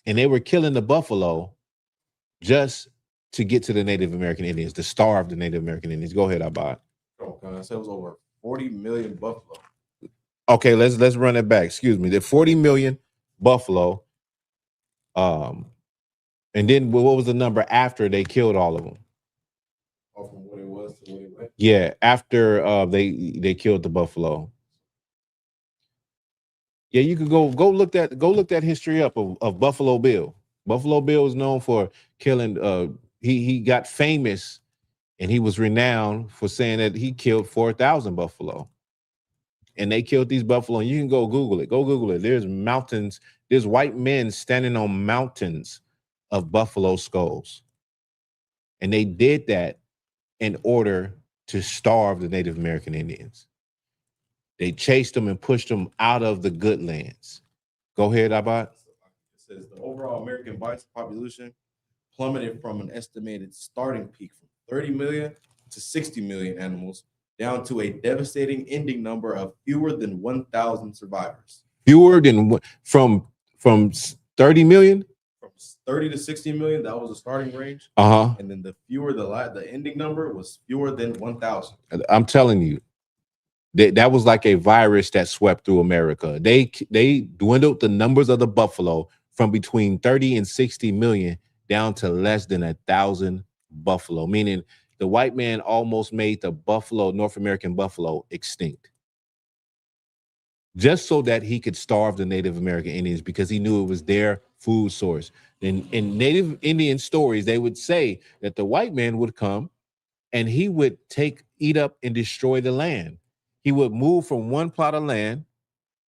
And they were killing the buffalo just to get to the Native American Indians, to starve the Native American Indians. Go ahead, Abad. Oh God, I said it was over 40 million buffalo. Okay, let's run it back. Excuse me. The 40 million buffalo. And then what was the number after they killed all of them? Oh, from what it was to what it went. Yeah, after they killed the buffalo. Yeah, you could go look that history up of Buffalo Bill. Buffalo Bill was known for killing. He got famous, and he was renowned for saying that he killed 4,000 buffalo. And they killed these buffalo. And you can go Google it. Go Google it. There's mountains. There's white men standing on mountains of buffalo skulls. And they did that in order to starve the Native American Indians. They chased them and pushed them out of the good lands. Go ahead, Abad. It says the overall American bison population plummeted from an estimated starting peak from 30 million to 60 million animals, down to a devastating ending number of fewer than 1,000 survivors. Fewer than from 30 million? From 30 to 60 million, that was the starting range. And then the ending number was fewer than 1,000. I'm telling you, that was like a virus that swept through America. They dwindled the numbers of the buffalo from between 30 and 60 million down to less than 1,000 buffalo, meaning the white man almost made the buffalo, North American buffalo, extinct, just so that he could starve the Native American Indians, because he knew it was their food source. In Native Indian stories, they would say that the white man would come and he would eat up and destroy the land. He would move from one plot of land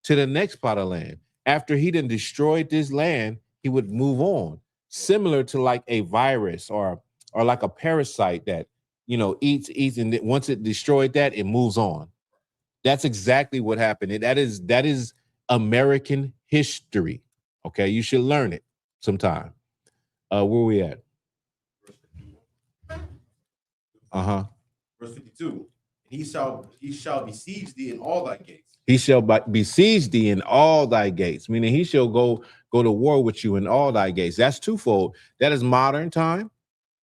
to the next plot of land. After he done destroyed this land, he would move on, similar to like a virus or like a parasite that, you know, eats, and once it destroyed that, it moves on. That's exactly what happened. And that is American history. Okay, you should learn it sometime. Where we at? Verse 52. He shall besiege thee in all thy gates. He shall besiege thee in all thy gates, meaning he shall go to war with you in all thy gates. That's twofold. That is modern time.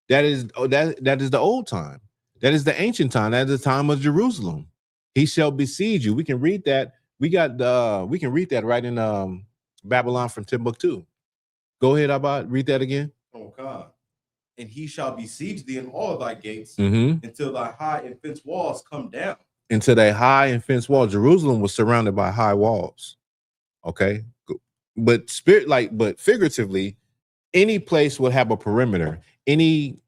That is the old time. That is the ancient time. That is the time of Jerusalem. He shall besiege you. We can read that. We can read that right in Babylon from Timbuktu. Go ahead, Abad. Read that again. Oh God. And he shall besiege thee in all thy gates until thy high and fenced walls come down. Until thy high and fenced wall. Jerusalem was surrounded by high walls. Okay. But figuratively, any place would have a perimeter. Any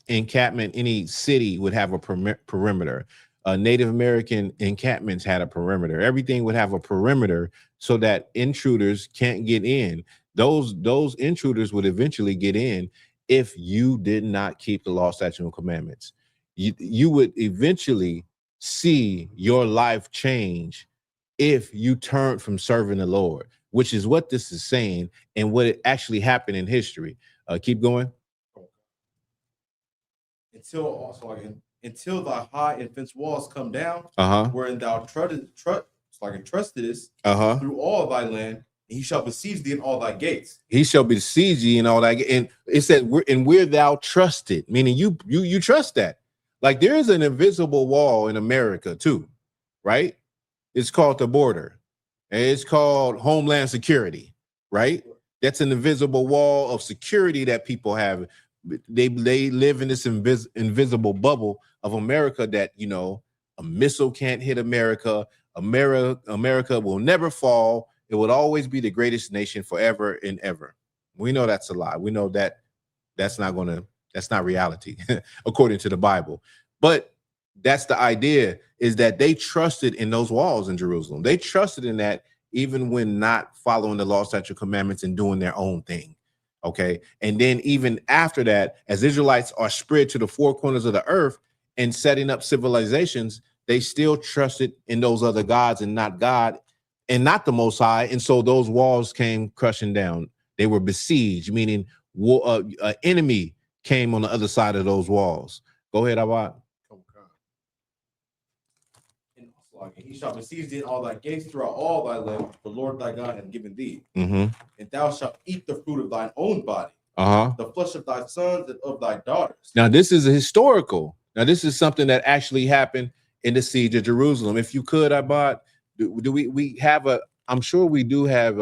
encampment, any city would have a perimeter. Native American encampments had a perimeter. Everything would have a perimeter so that intruders can't get in. Those intruders would eventually get in if you did not keep the law, statutes, and commandments. You would eventually see your life change if you turned from serving the Lord, which is what this is saying and what actually happened in history. Keep going. Until thy high and fenced walls come down, wherein thou trustedest through all thy land, and he shall besiege thee in all thy gates. He shall besiege thee in all thy gates. And it said, where thou trusted, meaning you trust that. Like there is an invisible wall in America too, right? It's called the border. And it's called Homeland Security, right? That's an invisible wall of security that people have. They live in this invisible bubble of America that, you know, a missile can't hit America. America will never fall. It would always be the greatest nation forever and ever. We know that's a lie. We know that that's not reality according to the Bible. But that's the idea, is that they trusted in those walls in Jerusalem. They trusted in that even when not following the law, statutes, commandments, and doing their own thing. Okay. And then even after that, as Israelites are spread to the four corners of the earth and setting up civilizations, they still trusted in those other gods and not God and not the Most High. And so those walls came crushing down. They were besieged, meaning an enemy came on the other side of those walls. Go ahead, Abad. And he shall besiege thee in all thy gates throughout all thy land, the Lord thy God hath given thee. And thou shalt eat the fruit of thine own body, the flesh of thy sons and of thy daughters. Now, this is historical. Now, this is something that actually happened in the siege of Jerusalem. If you could, Abad, we have I'm sure we do have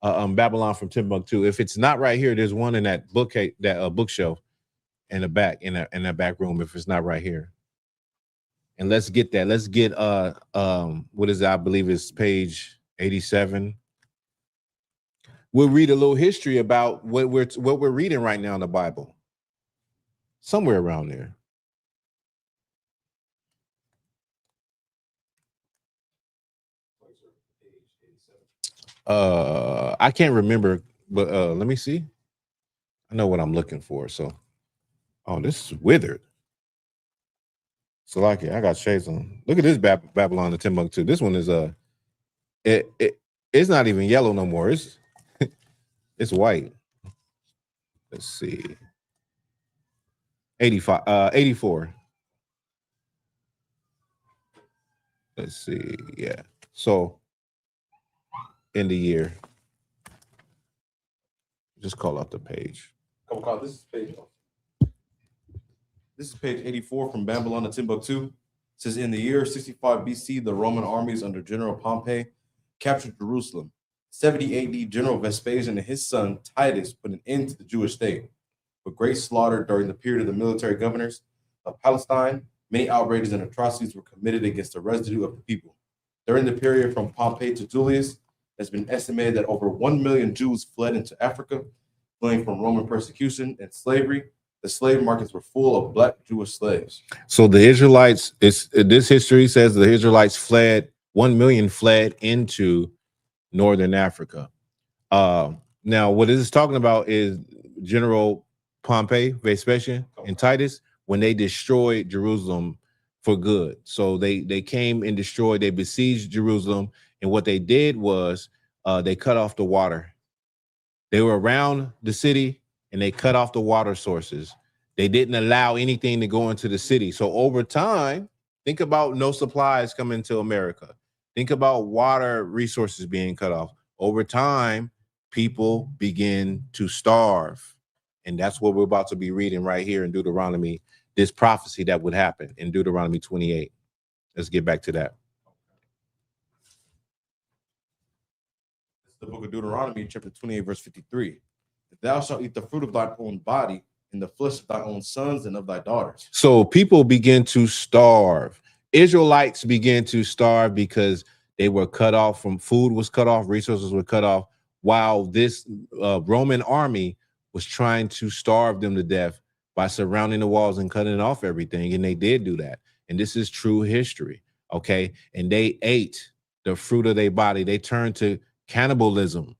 Babylon from Timbuktu. If it's not right here, there's one in that bookshelf in the back, in that back room, if it's not right here. And let's get that. Let's get what is that? I believe it's page 87. we'll read a little history about what we're reading right now in the Bible. Somewhere around there. I can't remember, but let me see. I know what I'm looking for. So, oh, this is withered. So like I got shades on. Look at this Babylon the Timbuktu. This one is it's not even yellow no more. It's it's white. Let's see. 84. Let's see. Yeah. So in the year. Just call out the page. This is page 84 from Babylon to Timbuktu. It says, in the year 65 BC, the Roman armies under General Pompey captured Jerusalem. 70 AD, General Vespasian and his son Titus put an end to the Jewish state. With great slaughter during the period of the military governors of Palestine, many outrages and atrocities were committed against the residue of the people. During the period from Pompey to Julius, it's been estimated that over 1 million Jews fled into Africa, fleeing from Roman persecution and slavery. The slave markets were full of black Jewish slaves. So the Israelites, this history says the Israelites fled, 1 million fled into Northern Africa. Now, what this is talking about is General Pompey, Vespasian, and Titus, when they destroyed Jerusalem for good. So they came and destroyed, they besieged Jerusalem, and what they did was they cut off the water. They were around the city and they cut off the water sources. They didn't allow anything to go into the city. So over time, think about no supplies coming to America. Think about water resources being cut off. Over time, people begin to starve. And that's what we're about to be reading right here in Deuteronomy, this prophecy that would happen in Deuteronomy 28. Let's get back to that. The book of Deuteronomy, chapter 28, verse 53. Thou shalt eat the fruit of thine own body, and the flesh of thy own sons and of thy daughters. So people begin to starve. Israelites began to starve because they were cut off from food, was cut off, resources were cut off, while this Roman army was trying to starve them to death by surrounding the walls and cutting off everything. And they did do that. And this is true history. Okay. And they ate the fruit of their body. They turned to cannibalism.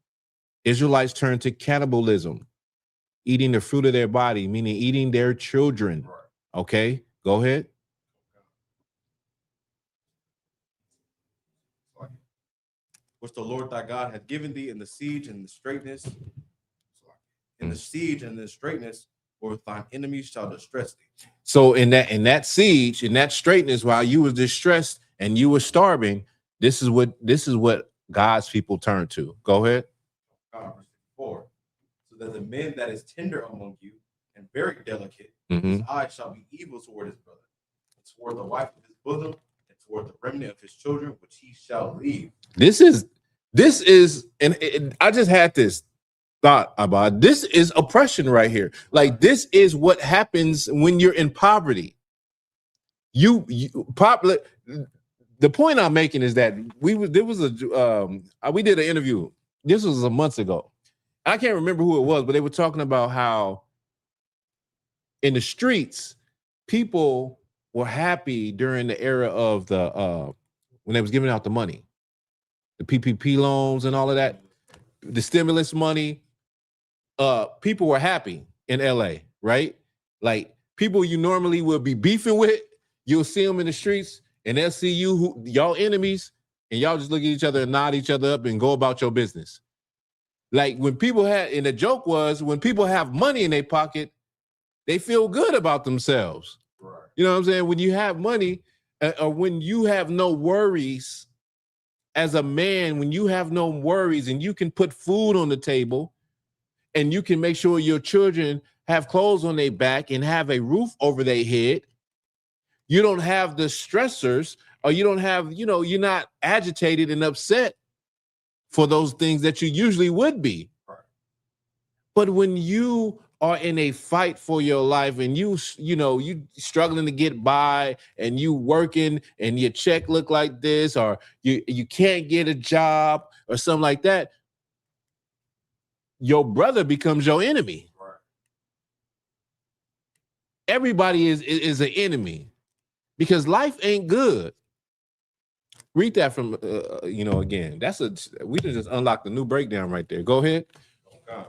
Israelites turned to cannibalism, eating the fruit of their body, meaning eating their children. Okay, go ahead. Which the Lord thy God hath given thee in the siege and the straitness, in the siege and the straitness, or thine enemies shall distress thee. So in that siege, in that straitness, while you was distressed and you were starving, this is what God's people turn to. Go ahead. Verse 4. So that the man that is tender among you and very delicate, his eyes shall be evil toward his brother, and toward the wife of his bosom, and toward the remnant of his children, which he shall leave. This is, and I just had this thought about, this is oppression right here. Like, this is what happens when you're in poverty. The point I'm making is that we did an interview. This was a month ago. I can't remember who it was, but they were talking about how in the streets, people were happy during the era of the when they was giving out the money, the PPP loans and all of that, the stimulus money. People were happy in LA, right? Like, people you normally would be beefing with, you'll see them in the streets and they'll see you, y'all enemies, and y'all just look at each other and nod each other up and go about your business. Like, when people and the joke was, when people have money in their pocket, they feel good about themselves. Right. You know what I'm saying? When you have money, or when you have no worries as a man, when you have no worries and you can put food on the table and you can make sure your children have clothes on their back and have a roof over their head, you don't have the stressors, or you don't have, you're not agitated and upset for those things that you usually would be. Right. But when you are in a fight for your life and you struggling to get by and you working and your check look like this, or you can't get a job or something like that, your brother becomes your enemy. Right. Everybody is an enemy because life ain't good. Read that from again. We just unlocked a new breakdown right there. Go ahead.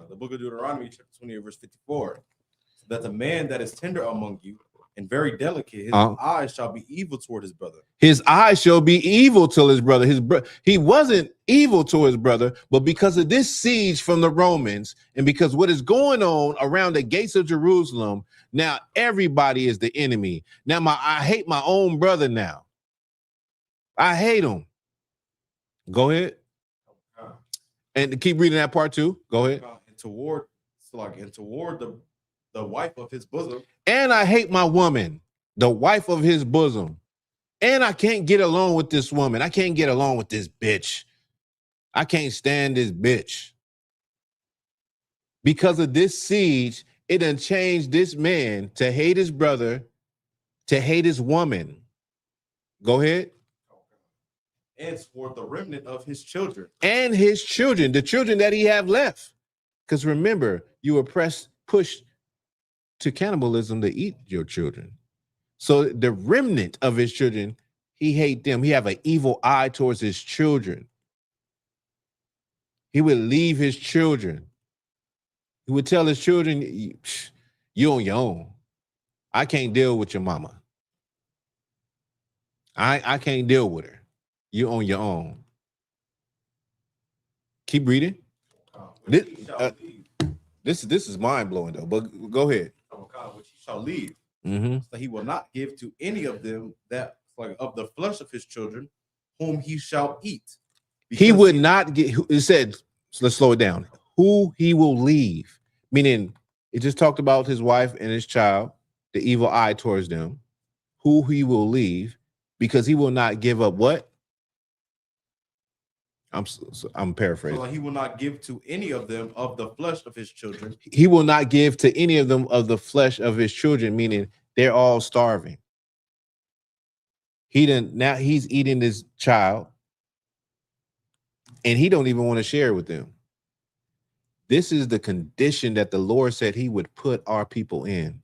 The book of Deuteronomy, chapter 20, verse 54. That the man that is tender among you and very delicate, his eyes shall be evil toward his brother. His eyes shall be evil to his brother. He wasn't evil to his brother, but because of this siege from the Romans and because what is going on around the gates of Jerusalem, now everybody is the enemy. Now I hate my own brother now. I hate him. Go ahead. And keep reading that part too. Go ahead. And toward the wife of his bosom. And I hate my woman, the wife of his bosom. And I can't get along with this woman. I can't get along with this bitch. I can't stand this bitch. Because of this siege, it done changed this man to hate his brother, to hate his woman. Go ahead. And toward the remnant of his children. And his children, the children that he have left. Because remember, you were pushed to cannibalism to eat your children. So the remnant of his children, he hate them. He have an evil eye towards his children. He would leave his children. He would tell his children, you on your own. I can't deal with your mama. I can't deal with her. You on your own. Keep reading. This is mind blowing though. But go ahead. Which he shall leave. Mm-hmm. So he will not give to any of them that of the flesh of his children, whom he shall eat. He would not get. It said, so let's slow it down. Who he will leave, meaning it just talked about his wife and his child, the evil eye towards them. Who he will leave, because he will not give up what? I'm paraphrasing. So he will not give to any of them of the flesh of his children. He will not give to any of them of the flesh of his children, meaning they're all starving. Now he's eating this child, and he don't even want to share it with them. This is the condition that the Lord said he would put our people in.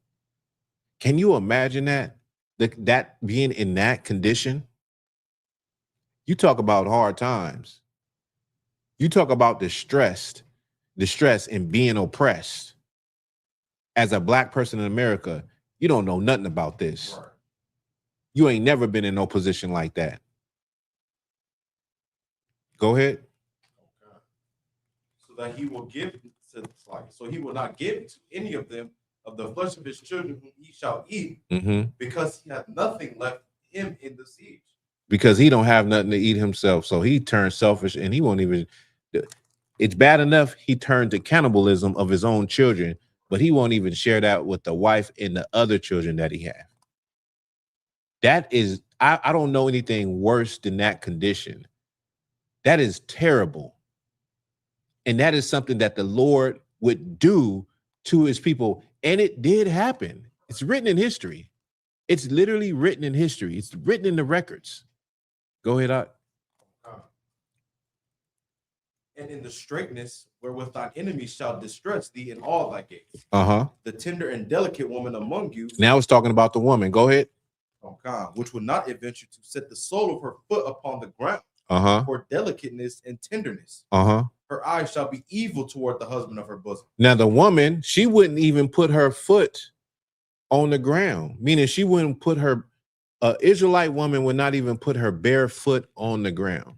Can you imagine that? That being in that condition? You talk about hard times. You talk about the stress and being oppressed. As a black person in America, you don't know nothing about this. Right. You ain't never been in no position like that. Go ahead. Okay. So that he will give so he will not give to any of them of the flesh of his children whom he shall eat, because he had nothing left him in the siege. Because he don't have nothing to eat himself. So he turned selfish and he won't even. It's bad enough he turned to cannibalism of his own children, but he won't even share that with the wife and the other children that he has. That is, I don't know anything worse than that condition. That is terrible. And that is something that the Lord would do to his people. And it did happen. It's written in history. It's literally written in history. It's written in the records. Go ahead, Art. And in the straightness wherewith thine enemies shall distress thee in all thy gates. The tender and delicate woman among you. Now it's talking about the woman. Go ahead. Which would not adventure to set the sole of her foot upon the ground. For delicateness and tenderness. Her eyes shall be evil toward the husband of her bosom. Now the woman, she wouldn't even put her foot on the ground, meaning she wouldn't put her, Israelite woman would not even put her bare foot on the ground.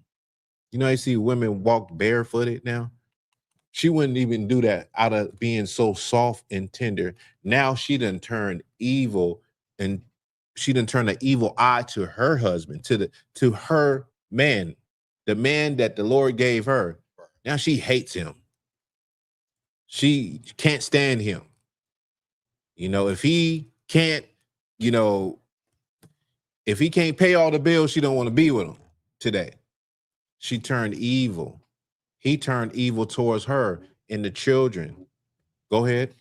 You know, I see women walk barefooted now. She wouldn't even do that out of being so soft and tender. Now she done turned evil, and she done turned an evil eye to her husband, to her man, the man that the Lord gave her. Now she hates him. She can't stand him. You know, if he can't, if he can't pay all the bills, she don't want to be with him today. She turned evil. He turned evil towards her and the children. Go ahead.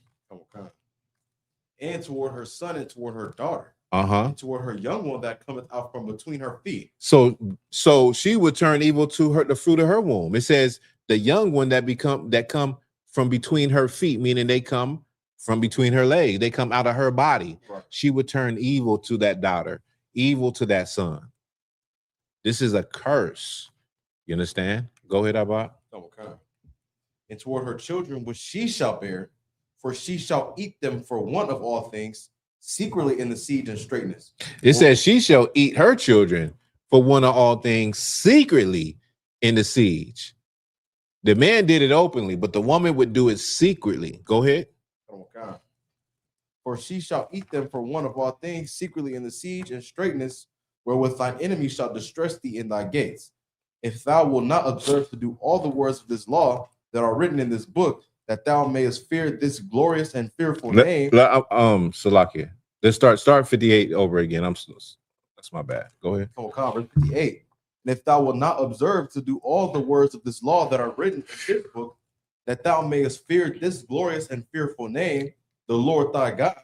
And toward her son and toward her daughter. And toward her young one that cometh out from between her feet. So she would turn evil to her, the fruit of her womb. It says the young one that come from between her feet, meaning they come from between her legs. They come out of her body. Right. She would turn evil to that daughter, evil to that son. This is a curse. You understand? Go ahead, Abba. Okay. And toward her children which she shall bear, for she shall eat them for want of all things, secretly in the siege and straitness. It says she shall eat her children for one of all things secretly in the siege. The man did it openly, but the woman would do it secretly. Go ahead. Okay. For she shall eat them for one of all things, secretly in the siege and straitness, wherewith thine enemy shall distress thee in thy gates. If thou wilt not observe to do all the words of this law that are written in this book, that thou mayest fear this glorious and fearful name. Salakia. Let's start 58 over again. That's my bad. Go ahead. Verse 58. And if thou wilt not observe to do all the words of this law that are written in this book, that thou mayest fear this glorious and fearful name, the Lord thy God,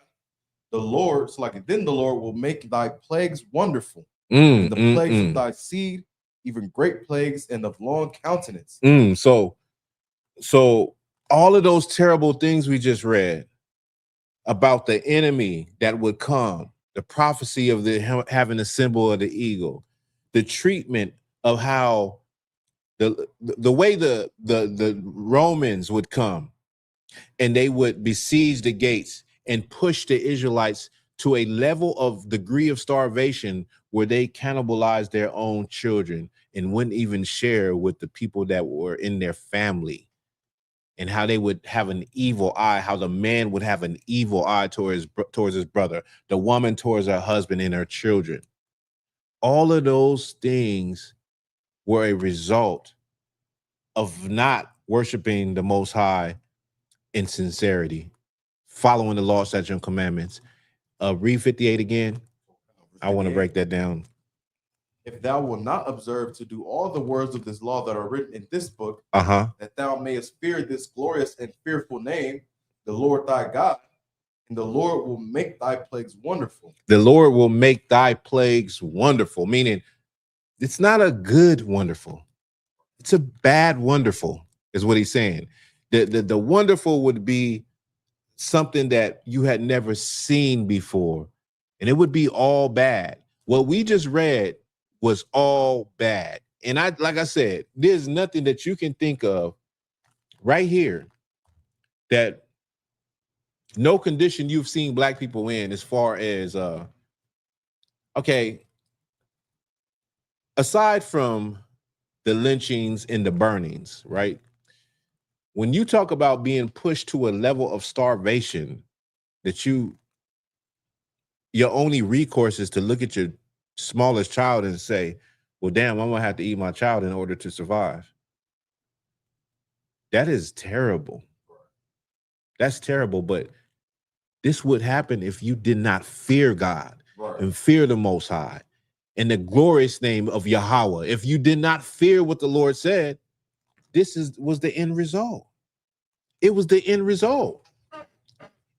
the Lord, then the Lord will make thy plagues wonderful, and the plagues of thy seed, even great plagues and of long countenance. So all of those terrible things we just read about the enemy that would come, the prophecy of having the symbol of the eagle, the treatment of how the way the Romans would come and they would besiege the gates and push the Israelites to a level of degree of starvation where they cannibalized their own children and wouldn't even share with the people that were in their family, and how they would have an evil eye, how the man would have an evil eye towards his brother, the woman towards her husband and her children. All of those things were a result of not worshiping the Most High in sincerity, following the law, statutes, and commandments. Read 58 again. I want to break that down. If thou wilt not observe to do all the words of this law that are written in this book, that thou mayest fear this glorious and fearful name, the Lord thy God, and the Lord will make thy plagues wonderful. The Lord will make thy plagues wonderful, meaning it's not a good wonderful. It's a bad wonderful, is what he's saying. The wonderful would be something that you had never seen before, and it would be all bad. What we just read was all bad. And like I said, there's nothing that you can think of right here that no condition you've seen black people in as far as, okay, aside from the lynchings and the burnings, right? When you talk about being pushed to a level of starvation that your only recourse is to look at your smallest child and say, well, damn, I'm gonna have to eat my child in order to survive. That is terrible. That's terrible, but this would happen if you did not fear God and fear the Most High in the glorious name of Yahweh. If you did not fear what the Lord said, was the end result. It was the end result.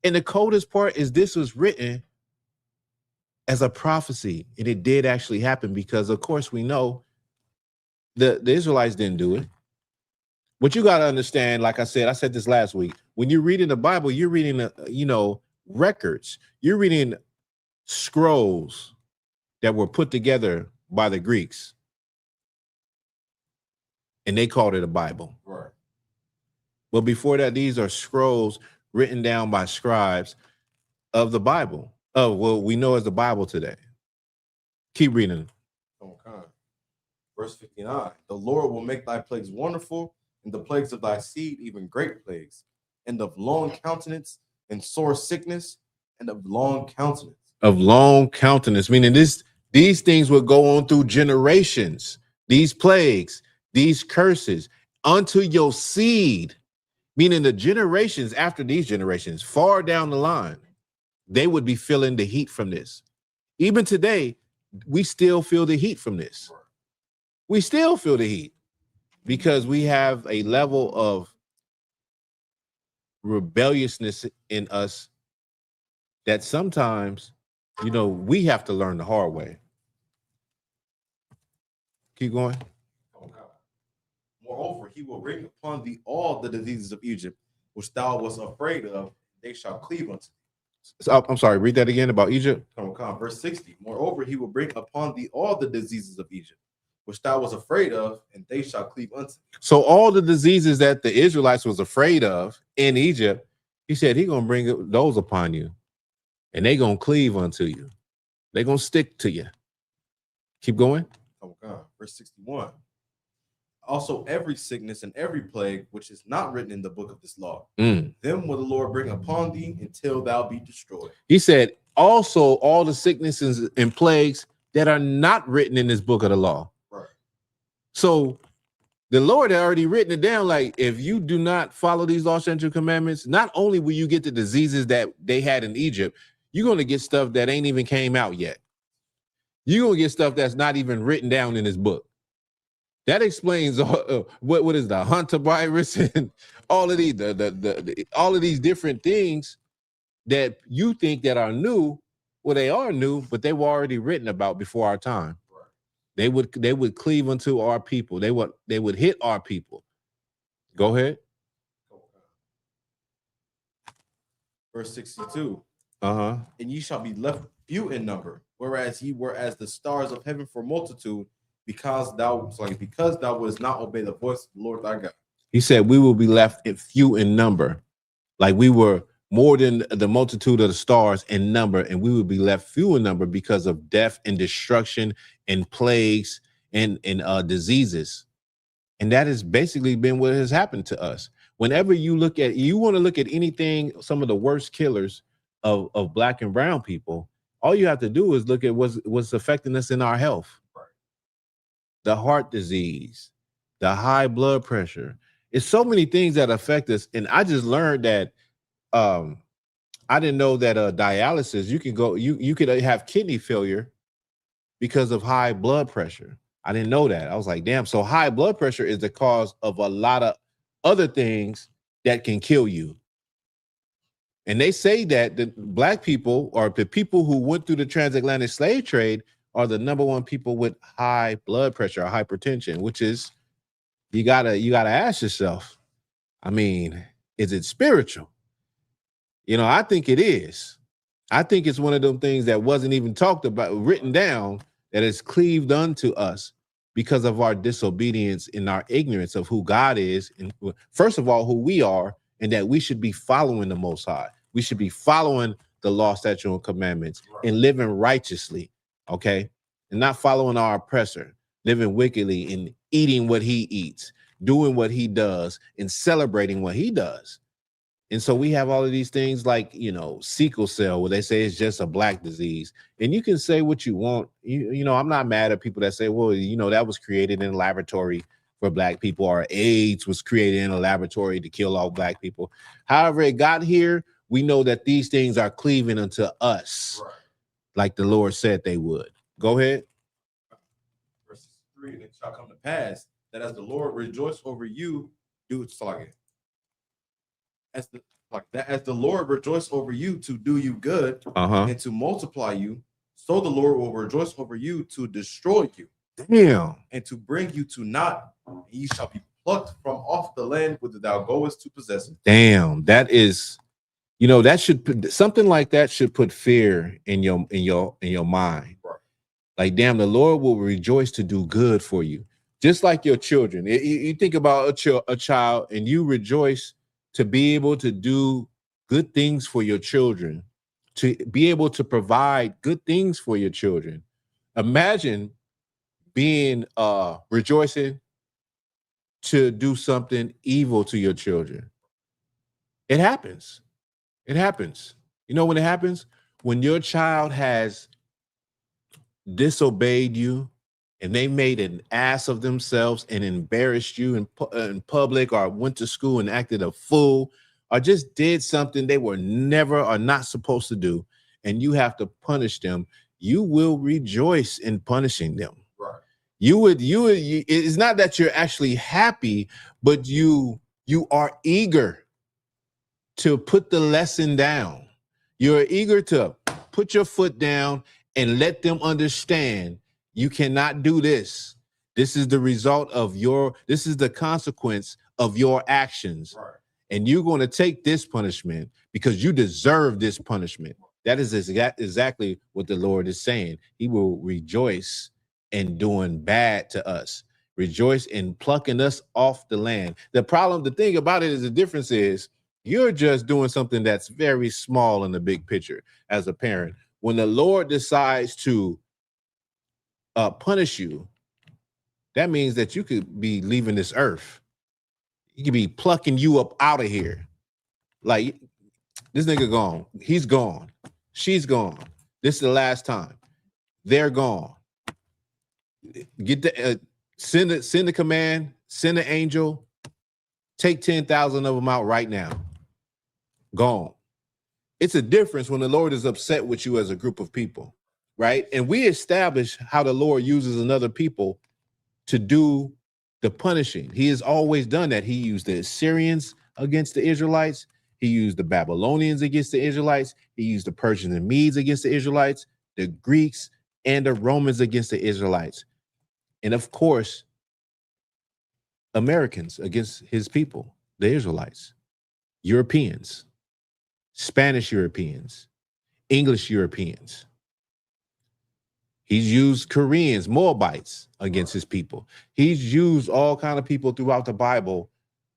And the coldest part is this was written as a prophecy, and it did actually happen because, of course, we know the Israelites didn't do it. But you got to understand, like I said this last week, when you're reading the Bible, you're reading, records. You're reading scrolls that were put together by the Greeks, and they called it a Bible. Right. But before that, these are scrolls written down by scribes of the Bible. Oh, well, we know as the Bible today. Keep reading. Okay. Verse 59. The Lord will make thy plagues wonderful, and the plagues of thy seed even great plagues, and of long countenance, and sore sickness, and of long countenance. Of long countenance, meaning these things would go on through generations. These plagues, these curses, unto your seed, meaning the generations after these generations, far down the line, they would be feeling the heat from this. Even today, we still feel the heat from this. We still feel the heat because we have a level of rebelliousness in us that sometimes, we have to learn the hard way. Keep going. Moreover, he will bring upon thee all the diseases of Egypt, which thou was afraid of, they shall cleave unto thee. So, I'm sorry, read that again about Egypt. Verse 60. Moreover, he will bring upon thee all the diseases of Egypt, which thou was afraid of, and they shall cleave unto thee. So all the diseases that the Israelites was afraid of in Egypt, he said he gonna bring those upon you, and they gonna cleave unto you. They gonna stick to you. Keep going. Verse 61. Also every sickness and every plague which is not written in the book of this law, them will the Lord bring upon thee until thou be destroyed. He said also all the sicknesses and plagues that are not written in this book of the law. Right. So the Lord had already written it down. Like, if you do not follow these law, statutes, and commandments, not only will you get the diseases that they had in Egypt, you're going to get stuff that ain't even came out yet. You're going to get stuff that's not even written down in this book. That explains what is the Hunter virus and all of these all of these different things that you think that are new. Well, they are new, but they were already written about before our time. Right. They would cleave unto our people. They would hit our people. Go ahead. Verse 62. And ye shall be left few in number, whereas ye were as the stars of heaven for multitude, because thou wouldst not obey the voice of the Lord thy God. He said we will be left few in number, like we were more than the multitude of the stars in number, and we would be left few in number because of death and destruction and plagues and diseases. And that has basically been what has happened to us. Whenever you want to look at anything, some of the worst killers of black and brown people, all you have to do is look at what's affecting us in our health. The heart disease, the high blood pressure. It's so many things that affect us. And I just learned that I didn't know that dialysis, you could have kidney failure because of high blood pressure. I didn't know that. I was like, damn. So high blood pressure is the cause of a lot of other things that can kill you. And they say that the black people, or the people who went through the transatlantic slave trade, are the number one people with high blood pressure or hypertension, which is, you gotta ask yourself, I mean, is it spiritual? I think it is. I think it's one of them things that wasn't even talked about, written down, that is cleaved unto us because of our disobedience and our ignorance of who God is, and first of all, who we are, and that we should be following the Most High. We should be following the law, statutes, and commandments, and living righteously, okay? And not following our oppressor, living wickedly and eating what he eats, doing what he does, and celebrating what he does. And so we have all of these things like, sickle cell, where they say it's just a black disease. And you can say what you want. I'm not mad at people that say, well, that was created in a laboratory for black people, or AIDS was created in a laboratory to kill all black people. However it got here, we know that these things are cleaving unto us, like the Lord said they would. Go ahead. Verse 3, and it shall come to pass that as the Lord rejoice over you, as the Lord rejoice over you to do you good and to multiply you, so the Lord will rejoice over you to destroy you. Damn. And to bring you to naught, and ye shall be plucked from off the land whither thou goest to possess it. Damn, that is, that should put something like that should put fear in your mind. Right. Like, damn, the Lord will rejoice to do good for you, just like your children. You think about a child, and you rejoice to be able to do good things for your children, to be able to provide good things for your children. Imagine being rejoicing to do something evil to your children. It happens. It happens. You know when it happens? When your child has disobeyed you, and they made an ass of themselves and embarrassed you in public, or went to school and acted a fool, or just did something they were never or not supposed to do, and you have to punish them, you will rejoice in punishing them. Right. You it's not that you're actually happy, but you are eager to put the lesson down. You're eager to put your foot down and let them understand you cannot do this. This is the result of this is the consequence of your actions. Right. and you're going to take this punishment because you deserve this punishment. That is exactly what the Lord is saying. He will rejoice in doing bad to us, rejoice in plucking us off the land. The thing about it is the difference is you're just doing something that's very small in the big picture as a parent. When the Lord decides to punish you, that means that you could be leaving this earth. He could be plucking you up out of here. Like, this nigga gone. He's gone. She's gone. This is the last time. They're gone. Get the send the command, send an angel, take 10,000 of them out right now. Gone. It's a difference when the Lord is upset with you as a group of people, right? And we establish how the Lord uses another people to do the punishing. He has always done that. He used the Assyrians against the Israelites. He used the Babylonians against the Israelites. He used the Persians and Medes against the Israelites, the Greeks and the Romans against the Israelites. And of course, Americans against his people, the Israelites, Europeans, Spanish Europeans, English Europeans. He's used Koreans, Moabites against his people. He's used all kinds of people throughout the Bible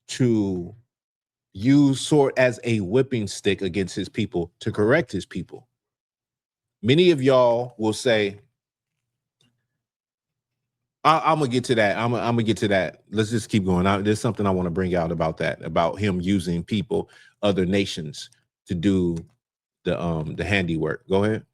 to use sword as a whipping stick against his people to correct his people. Many of y'all will say, I'm gonna get to that. I'm gonna get to that. Let's just keep going. There's something I want to bring out about that, about him using people, other nations, to do the handiwork. Go ahead.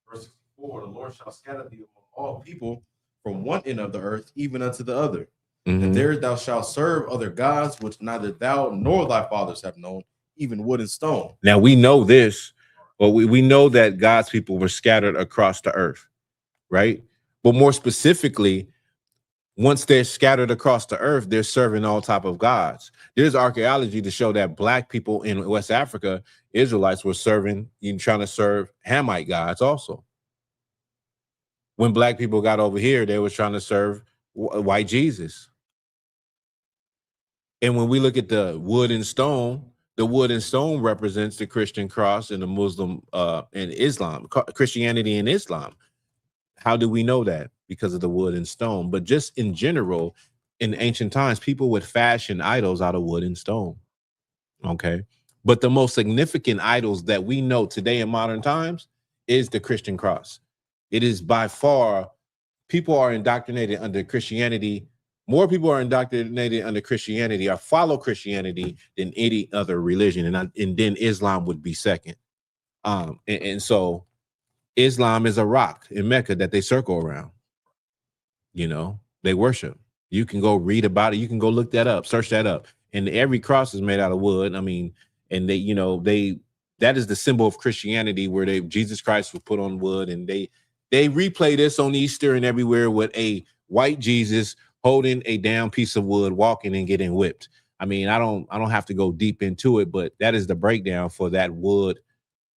Verse 64, the Lord shall scatter thee among all people from one end of the earth, even unto the other. And there thou shalt serve other gods, which neither thou nor thy fathers have known, even wood and stone. Now we know this, but we know that God's people were scattered across the earth, right? But more specifically, once they're scattered across the earth, they're serving all type of gods. There's archaeology to show that black people in West Africa, Israelites, were trying to serve Hamite gods also. When black people got over here, they were trying to serve white Jesus. And when we look at the wood and stone represents the Christian cross and the Muslim and Islam, Christianity and Islam. How do we know that? Because of the wood and stone. But just in general, in ancient times, people would fashion idols out of wood and stone. Okay. But the most significant idols that we know today in modern times is the Christian cross. It is by far, people are indoctrinated under Christianity. More people are indoctrinated under Christianity or follow Christianity than any other religion. And then Islam would be second. And so Islam is a rock in Mecca that they circle around. You know, they worship. You can go read about it. You can go look that up, search that up. And every cross is made out of wood. I mean, and that is the symbol of Christianity, where Jesus Christ was put on wood, and they replay this on Easter and everywhere with a white Jesus holding a down piece of wood, walking and getting whipped. I mean, I don't have to go deep into it, but that is the breakdown for that wood,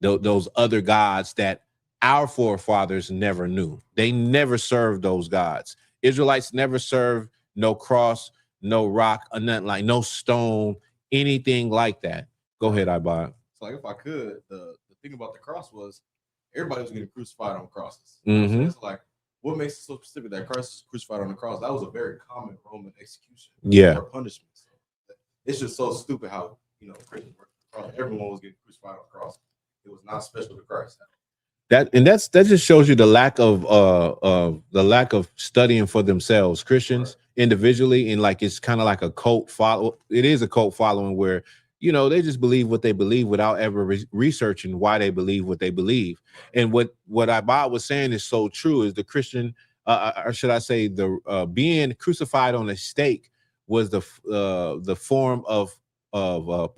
those other gods that our forefathers never knew. They never served those gods. Israelites never served no cross, no rock, or nothing, like no stone, anything like that. Go ahead, I-Bob. So, like, if I could, the thing about the cross was everybody was getting crucified on crosses. Mm-hmm. So it's like, what makes it so specific that Christ was crucified on the cross? That was a very common Roman execution. Yeah. Or punishment. So it's just so stupid how, Christians everyone was getting crucified on the cross. It was not special to Christ. That just shows you the lack of studying for themselves, Christians individually, and like it's kind of like a cult follow. It is a cult following where they just believe what they believe without ever researching why they believe what they believe. And what I-Bob was saying is so true. Is the Christian, or should I say, the being crucified on a stake was the form of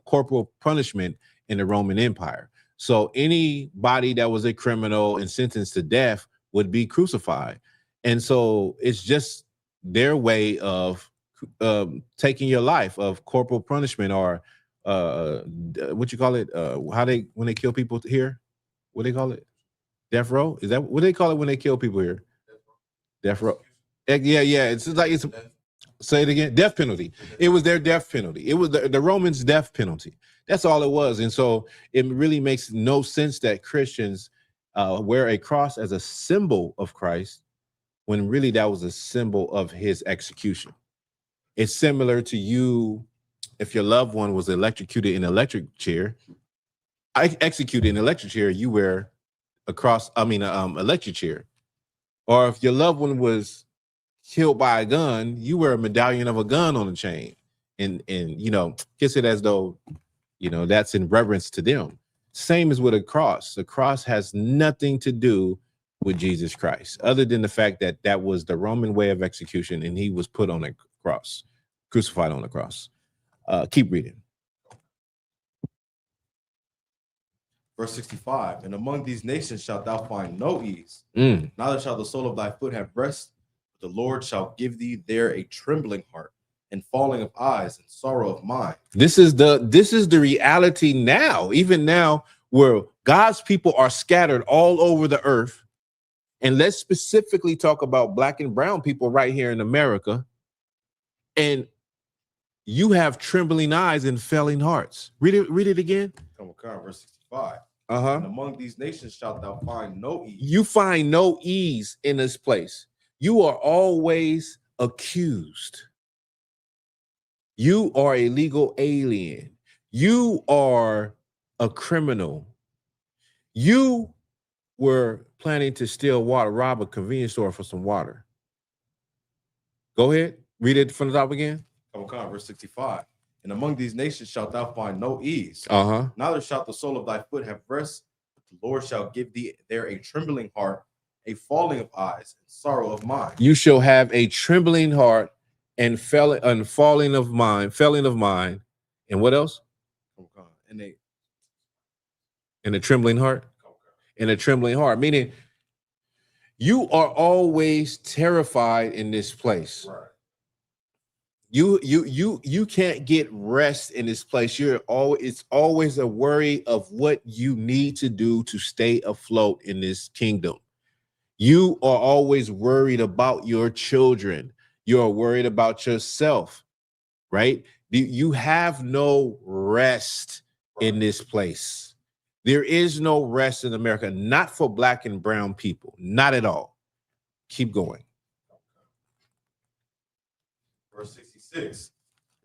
corporal punishment in the Roman Empire. So anybody that was a criminal and sentenced to death would be crucified. And so it's just their way of taking your life, of corporal punishment, or what you call it? When they kill people here, what they call it? Death row? Is that what they call it when they kill people here? Death row. Yeah. It's like Say it again. Death penalty. It was their death penalty. It was the Romans' death penalty. That's all it was. And so it really makes no sense that Christians wear a cross as a symbol of Christ when really that was a symbol of his execution. It's similar to you if your loved one was electrocuted in an electric chair. Executed in an electric chair, you wear a cross, electric chair. Or if your loved one was killed by a gun, you wear a medallion of a gun on a chain and kiss it as though that's in reverence to them. Same as with a cross. The cross has nothing to do with Jesus Christ, other than the fact that that was the Roman way of execution, and he was put on a cross, crucified on the cross. Keep reading. Verse 65, and among these nations shalt thou find no ease, neither shall the sole of thy foot have rest, but the Lord shall give thee there a trembling heart, and falling of eyes, and sorrow of mind. This is the reality now, even now, where God's people are scattered all over the earth. And let's specifically talk about black and brown people right here in America. And you have trembling eyes and failing hearts. Read it again. Come on, verse 65. And among these nations shalt thou find no ease. You find no ease in this place. You are always accused. You are a legal alien. You are a criminal. You were planning to steal water, rob a convenience store for some water. Go ahead. Read it from the top again. Come on, verse 65. And among these nations shalt thou find no ease. Neither shalt the sole of thy foot have rest, but the Lord shall give thee there a trembling heart, a falling of eyes, and sorrow of mind. You shall have a trembling heart and falling of mind, and what else? And a trembling heart. And a trembling heart, meaning you are always terrified in this place. Right. You can't get rest in this place. It's always a worry of what you need to do to stay afloat in this kingdom. You are always worried about your children. You're worried about yourself, right? You have no rest in this place. There is no rest in America, not for black and brown people, not at all. Keep going. Verse 66.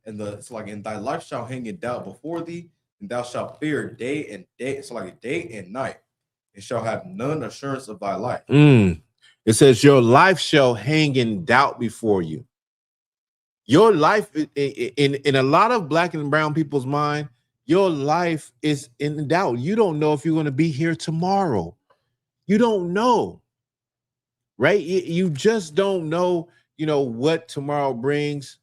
And thy life shall hang in doubt before thee, and thou shalt fear day and day. It's like day and night, and shall have none assurance of thy life. It says your life shall hang in doubt before you. Your life, in a lot of black and brown people's mind, your life is in doubt. You don't know if you're going to be here tomorrow. You don't know, right? You just don't know, what tomorrow brings.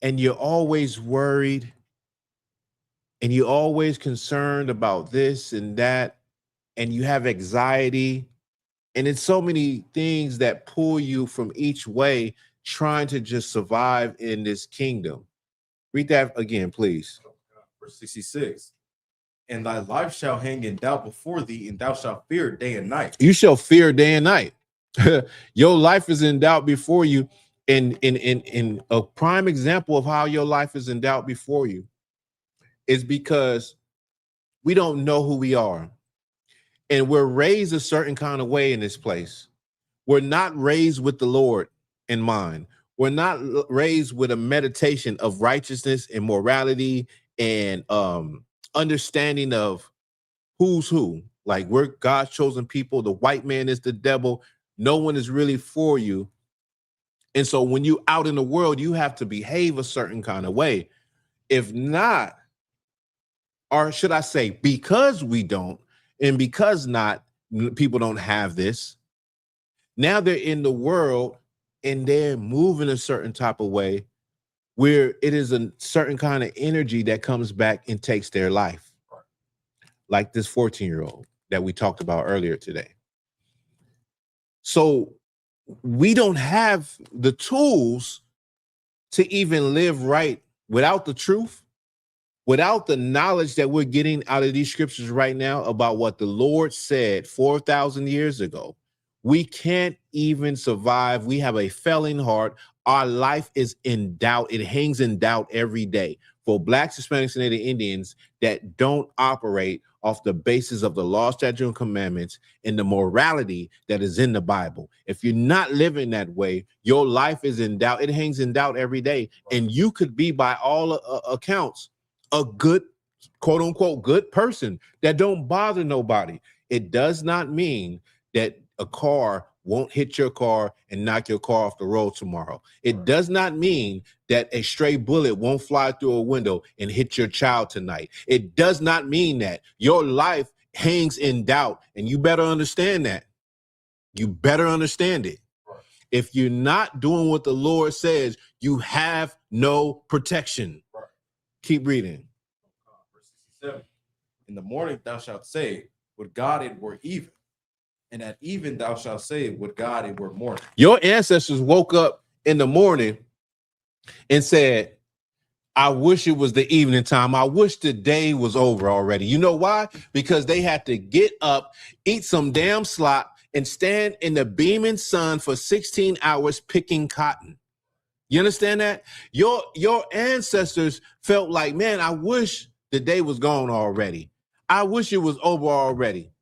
And you're always worried. And you're always concerned about this and that. And you have anxiety. And it's so many things that pull you from each way, trying to just survive in this kingdom. Read that again, please. Verse 66. And thy life shall hang in doubt before thee, and thou shalt fear day and night. You shall fear day and night. Your life is in doubt before you. And a prime example of how your life is in doubt before you is because we don't know who we are. And we're raised a certain kind of way in this place. We're not raised with the Lord in mind. We're not raised with a meditation of righteousness and morality and understanding of who's who. Like, we're God's chosen people. The white man is the devil. No one is really for you. And so when you out in the world, you have to behave a certain kind of way. If not, or should I say, because we don't, and because people don't have this, now they're in the world and they're moving a certain type of way where it is a certain kind of energy that comes back and takes their life. Like this 14-year-old that we talked about earlier today. So we don't have the tools to even live right without the truth, without the knowledge that we're getting out of these scriptures right now about what the Lord said 4,000 years ago. We can't even survive. We have a failing heart. Our life is in doubt. It hangs in doubt every day. For Blacks, Hispanics, and Native Indians that don't operate off the basis of the law, statute, and commandments and the morality that is in the Bible. If you're not living that way, your life is in doubt. It hangs in doubt every day. And you could be, by all accounts, a good, quote unquote, good person that don't bother nobody. It does not mean that a car won't hit your car and knock your car off the road tomorrow. It does not mean that a stray bullet won't fly through a window and hit your child tonight. It does not mean that. Your life hangs in doubt, and you better understand that. You better understand it. If you're not doing what the Lord says, you have no protection. Keep reading. Verse 67. In the morning thou shalt say, would God it were even. And at even thou shalt say, would God it were morning. Your ancestors woke up in the morning and said, I wish it was the evening time. I wish the day was over already. You know why? Because they had to get up, eat some damn slop, and stand in the beaming sun for 16 hours picking cotton. You understand that? Your ancestors felt like, man, I wish the day was gone already. I wish it was over already.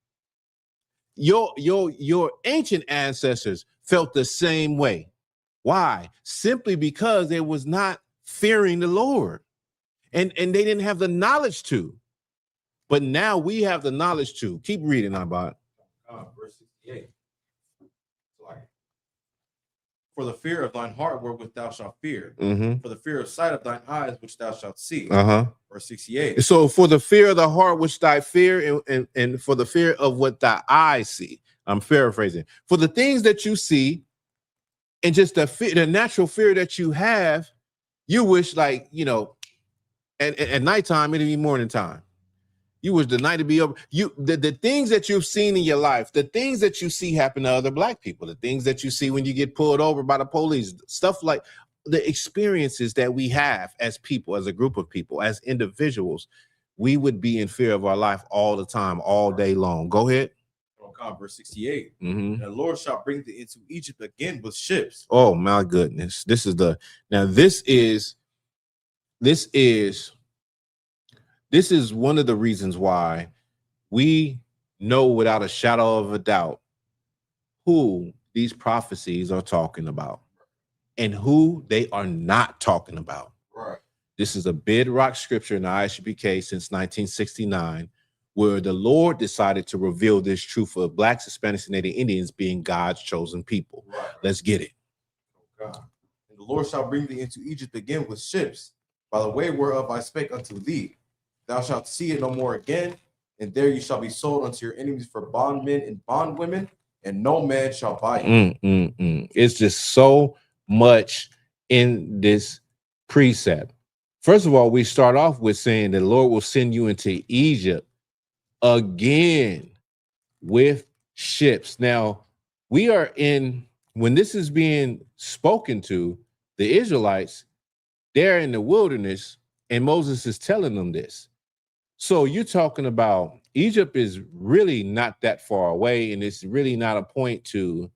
Your ancient ancestors felt the same way. Why? Simply because they was not fearing the Lord, and they didn't have the knowledge to. But now we have the knowledge to. Keep reading, Abad. Verse 68. For the fear of thine heart wherewith thou shalt fear, for the fear of sight of thine eyes which thou shalt see. Verse 68. So for the fear of the heart which thy fear, and for the fear of what thy eyes see. I'm paraphrasing. For the things that you see, and just the natural fear that you have, you wish, like, you know, at nighttime, it'd be morning time. You wish the night to be over. The things that you've seen in your life, the things that you see happen to other Black people, the things that you see when you get pulled over by the police, stuff like the experiences that we have as people, as a group of people, as individuals, we would be in fear of our life all the time, all day long. Go ahead. Verse 68. And the Lord shall bring thee into Egypt again with ships. Oh my goodness. This is one of the reasons why we know without a shadow of a doubt who these prophecies are talking about and who they are not talking about. Right. This is a bedrock scripture in the I.S.U.P.K since 1969, where the Lord decided to reveal this truth of Blacks, Hispanics, and Native Indians being God's chosen people. Right. Let's get it. And the Lord shall bring thee into Egypt again with ships, by the way whereof I spake unto thee. Thou shalt see it no more again, and there you shall be sold unto your enemies for bondmen and bondwomen, and no man shall buy you. It's just so much in this precept. First of all, we start off with saying the Lord will send you into Egypt again with ships. Now, we are when this is being spoken to, the Israelites, they're in the wilderness, and Moses is telling them this. So you're talking about Egypt is really not that far away, and it's really not a point to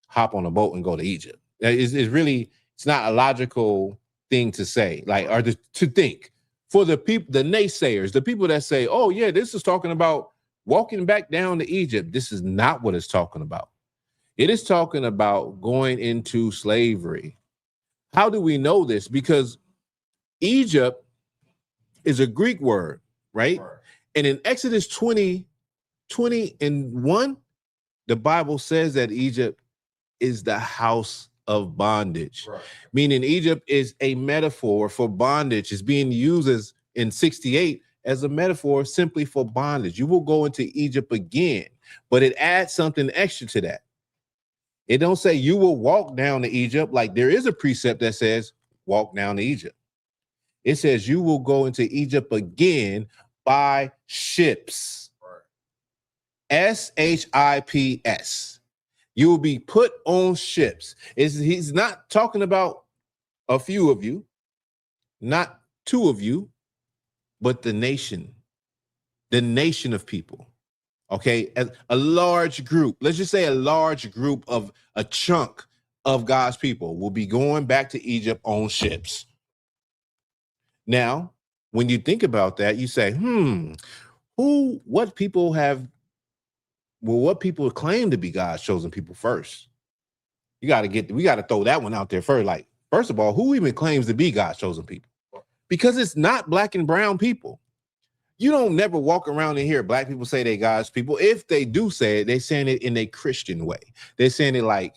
hop on a boat and go to Egypt. It's not a logical thing to say, like, or to think. For the people, the naysayers, the people that say, oh yeah, this is talking about walking back down to Egypt. This is not what it's talking about. It is talking about going into slavery. How do we know this? Because Egypt is a Greek word, right? And in Exodus 20:1, the Bible says that Egypt is the house of bondage, meaning Egypt is a metaphor for bondage. It's being used in 68 as a metaphor simply for bondage. You will go into Egypt again, but it adds something extra to that. It don't say you will walk down to Egypt, like there is a precept that says walk down to Egypt. It says you will go into Egypt again by ships. SHIPS. You will be put on ships. He's not talking about a few of you, not two of you, but the nation of people Okay, a large group, let's just say a large group of a chunk of God's people will be going back to Egypt on ships. Now, when you think about that, you say, what people claim to be God's chosen people first? We got to throw that one out there first. Like, first of all, who even claims to be God's chosen people? Because it's not black and brown people. You don't never walk around and hear black people say they God's people. If they do say it, they're saying it in a Christian way. They're saying it like,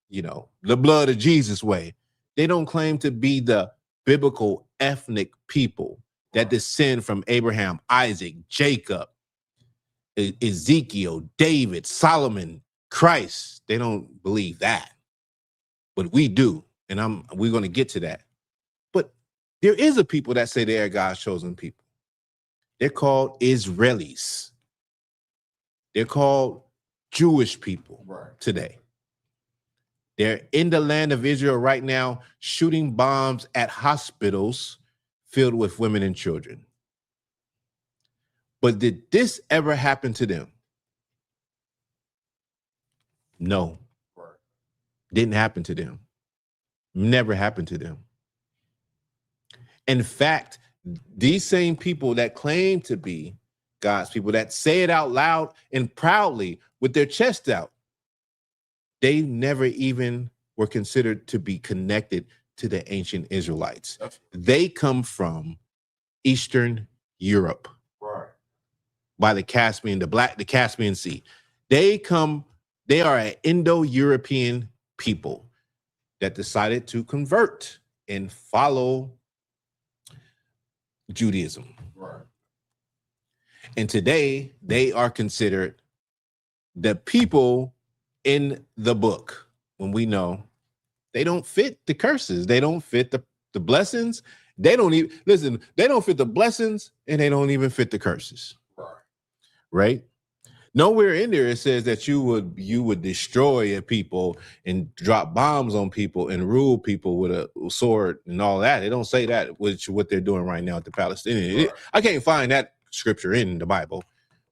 the blood of Jesus way. They don't claim to be the biblical ethnic people that descend from Abraham, Isaac, Jacob, Ezekiel, David, Solomon, Christ. They don't believe that. But we do. And we're going to get to that. But there is a people that say they are God's chosen people. They're called Israelis. They're called Jewish people today. They're in the land of Israel right now, shooting bombs at hospitals filled with women and children. But did this ever happen to them? No. Didn't happen to them. Never happened to them. In fact, these same people that claim to be God's people, that say it out loud and proudly with their chest out, they never even were considered to be connected to the ancient Israelites. They come from Eastern Europe, by the Caspian, the Caspian Sea. They are an Indo-European people that decided to convert and follow Judaism. And today they are considered the people in the book, when we know they don't fit the curses. They don't fit the blessings. They don't even they don't fit the blessings, and they don't even fit the curses. Right? Nowhere in there it says that you would destroy a people and drop bombs on people and rule people with a sword and all that. They don't say that, which what they're doing right now at the Palestinians. I can't find that scripture in the Bible,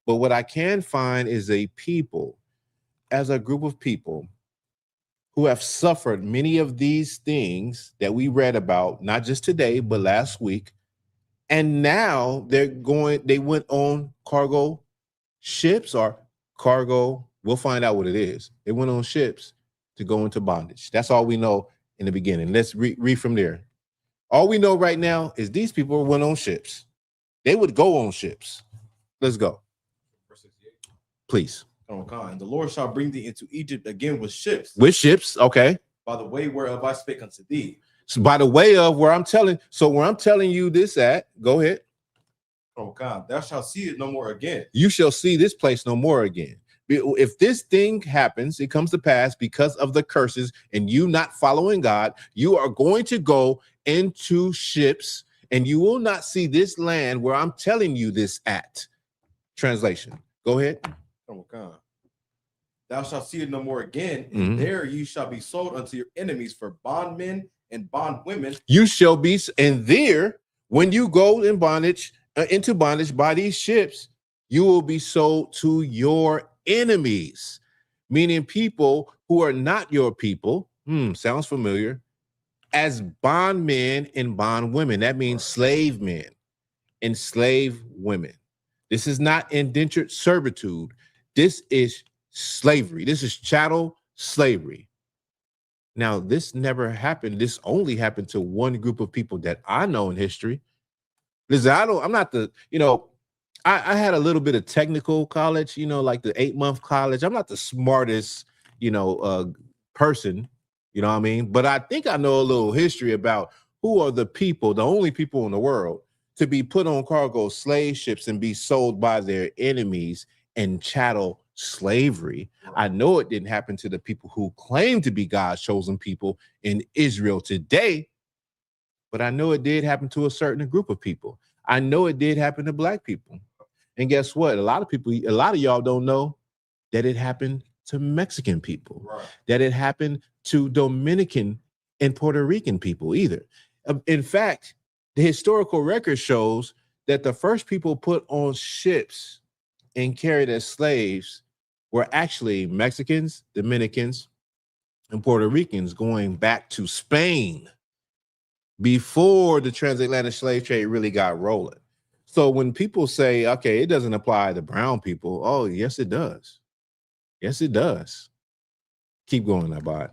but what I can find is a people, as a group of people, who have suffered many of these things that we read about, not just today, but last week. And now they went on cargo ships or cargo. We'll find out what it is. They went on ships to go into bondage. That's all we know in the beginning. Let's read from there. All we know right now is these people went on ships. They would go on ships. Let's go. Verse 68. Please. And the Lord shall bring thee into Egypt again with ships. With ships, okay. By the way whereof I spake unto thee. So by the way of where I'm telling you this at, go ahead. Oh God, thou shalt see it no more again. You shall see this place no more again. If this thing happens, it comes to pass because of the curses and you not following God, you are going to go into ships and you will not see this land where I'm telling you this at. Translation. Go ahead. Oh God. Thou shalt see it no more again, and there you shall be sold unto your enemies for bondmen and bondwomen. You shall be, and there, when you go in bondage, into bondage by these ships, you will be sold to your enemies, meaning people who are not your people. Sounds familiar. As bondmen and bondwomen. That means slave men and slave women. This is not indentured servitude. This is slavery. This is chattel slavery. Now, this never happened. This only happened to one group of people that I know in history. Listen, I'm not the, I had a little bit of technical college, like the 8-month college. I'm not the smartest, person, you know what I mean? But I think I know a little history about who are the people, the only people in the world to be put on cargo slave ships and be sold by their enemies in chattel slavery. I know it didn't happen to the people who claim to be God's chosen people in Israel today, but I know it did happen to a certain group of people. I know it did happen to black people. And guess what? A lot of y'all don't know that it happened to Mexican people, that it happened to Dominican and Puerto Rican people either. In fact, the historical record shows that the first people put on ships and carried as slaves were actually Mexicans, Dominicans, and Puerto Ricans going back to Spain before the transatlantic slave trade really got rolling. So when people say, okay, it doesn't apply to brown people, oh, yes, it does. Yes, it does. Keep going, Abad.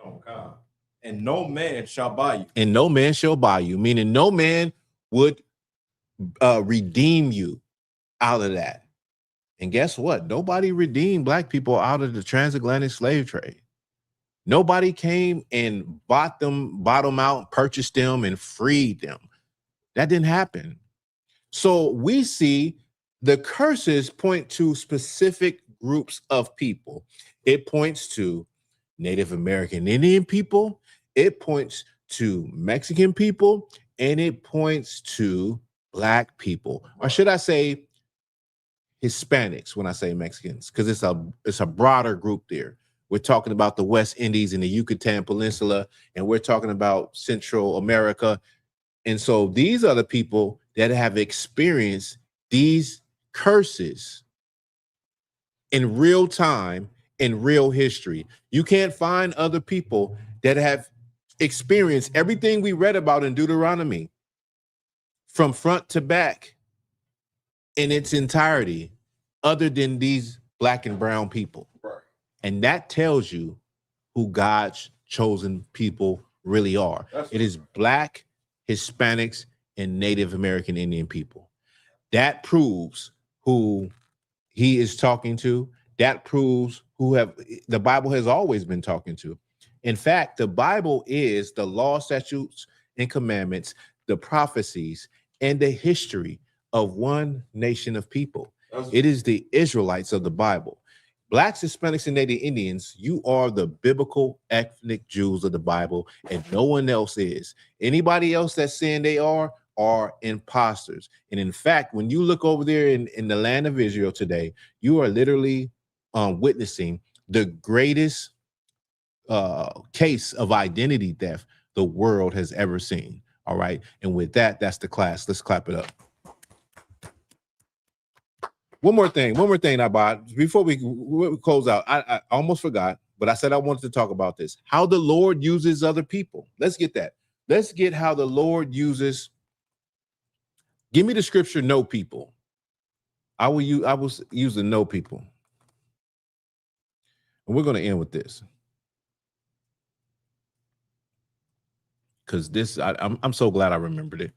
Oh, God. And no man shall buy you. And no man shall buy you, meaning no man would redeem you out of that. And guess what? Nobody redeemed black people out of the transatlantic slave trade. Nobody came and bought them out, purchased them, and freed them. That didn't happen. So we see the curses point to specific groups of people. It points to Native American Indian people. It points to Mexican people, and it points to black people, or should I say Hispanics when I say Mexicans, because it's a broader group there. We're talking about the West Indies and the Yucatan Peninsula, and we're talking about Central America. And so these are the people that have experienced these curses in real time, in real history. You can't find other people that have experienced everything we read about in Deuteronomy from front to back in its entirety, other than these black and brown people. Right. And that tells you who God's chosen people really are. It is black, Hispanics, and Native American Indian people. That proves who he is talking to. That proves who the Bible has always been talking to. In fact, the Bible is the law, statutes, and commandments, the prophecies, and the history of one nation of people. It is the Israelites of the Bible. Blacks, Hispanics, and Native Indians, you are the biblical ethnic Jews of the Bible, and no one else is. Anybody else that's saying they are imposters. And in fact, when you look over there in the land of Israel today, you are literally witnessing the greatest case of identity theft the world has ever seen. All right. And with that, that's the class. Let's clap it up. One more thing, I bought before we close out. I almost forgot, but I said I wanted to talk about this. How the Lord uses other people. Let's get that. Let's get how the Lord uses. Give me the scripture, no people. I will use the no people. And we're going to end with this. Because this, I'm so glad I remembered it.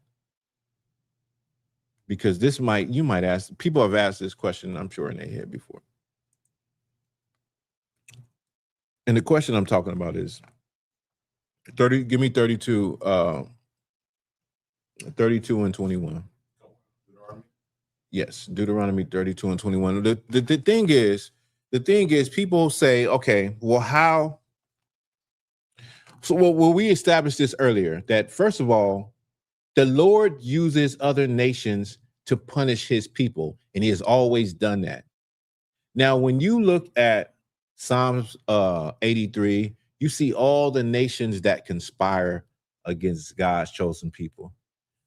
Because this you might ask, people have asked this question, I'm sure, in their head before. And the question I'm talking about is 32, give me 32, 32 and 21. Yes, Deuteronomy 32 and 21. The thing is, people say, okay, well, how? So well, we established this earlier, that first of all, the Lord uses other nations to punish his people, and he has always done that. Now, when you look at Psalms 83, you see all the nations that conspire against God's chosen people.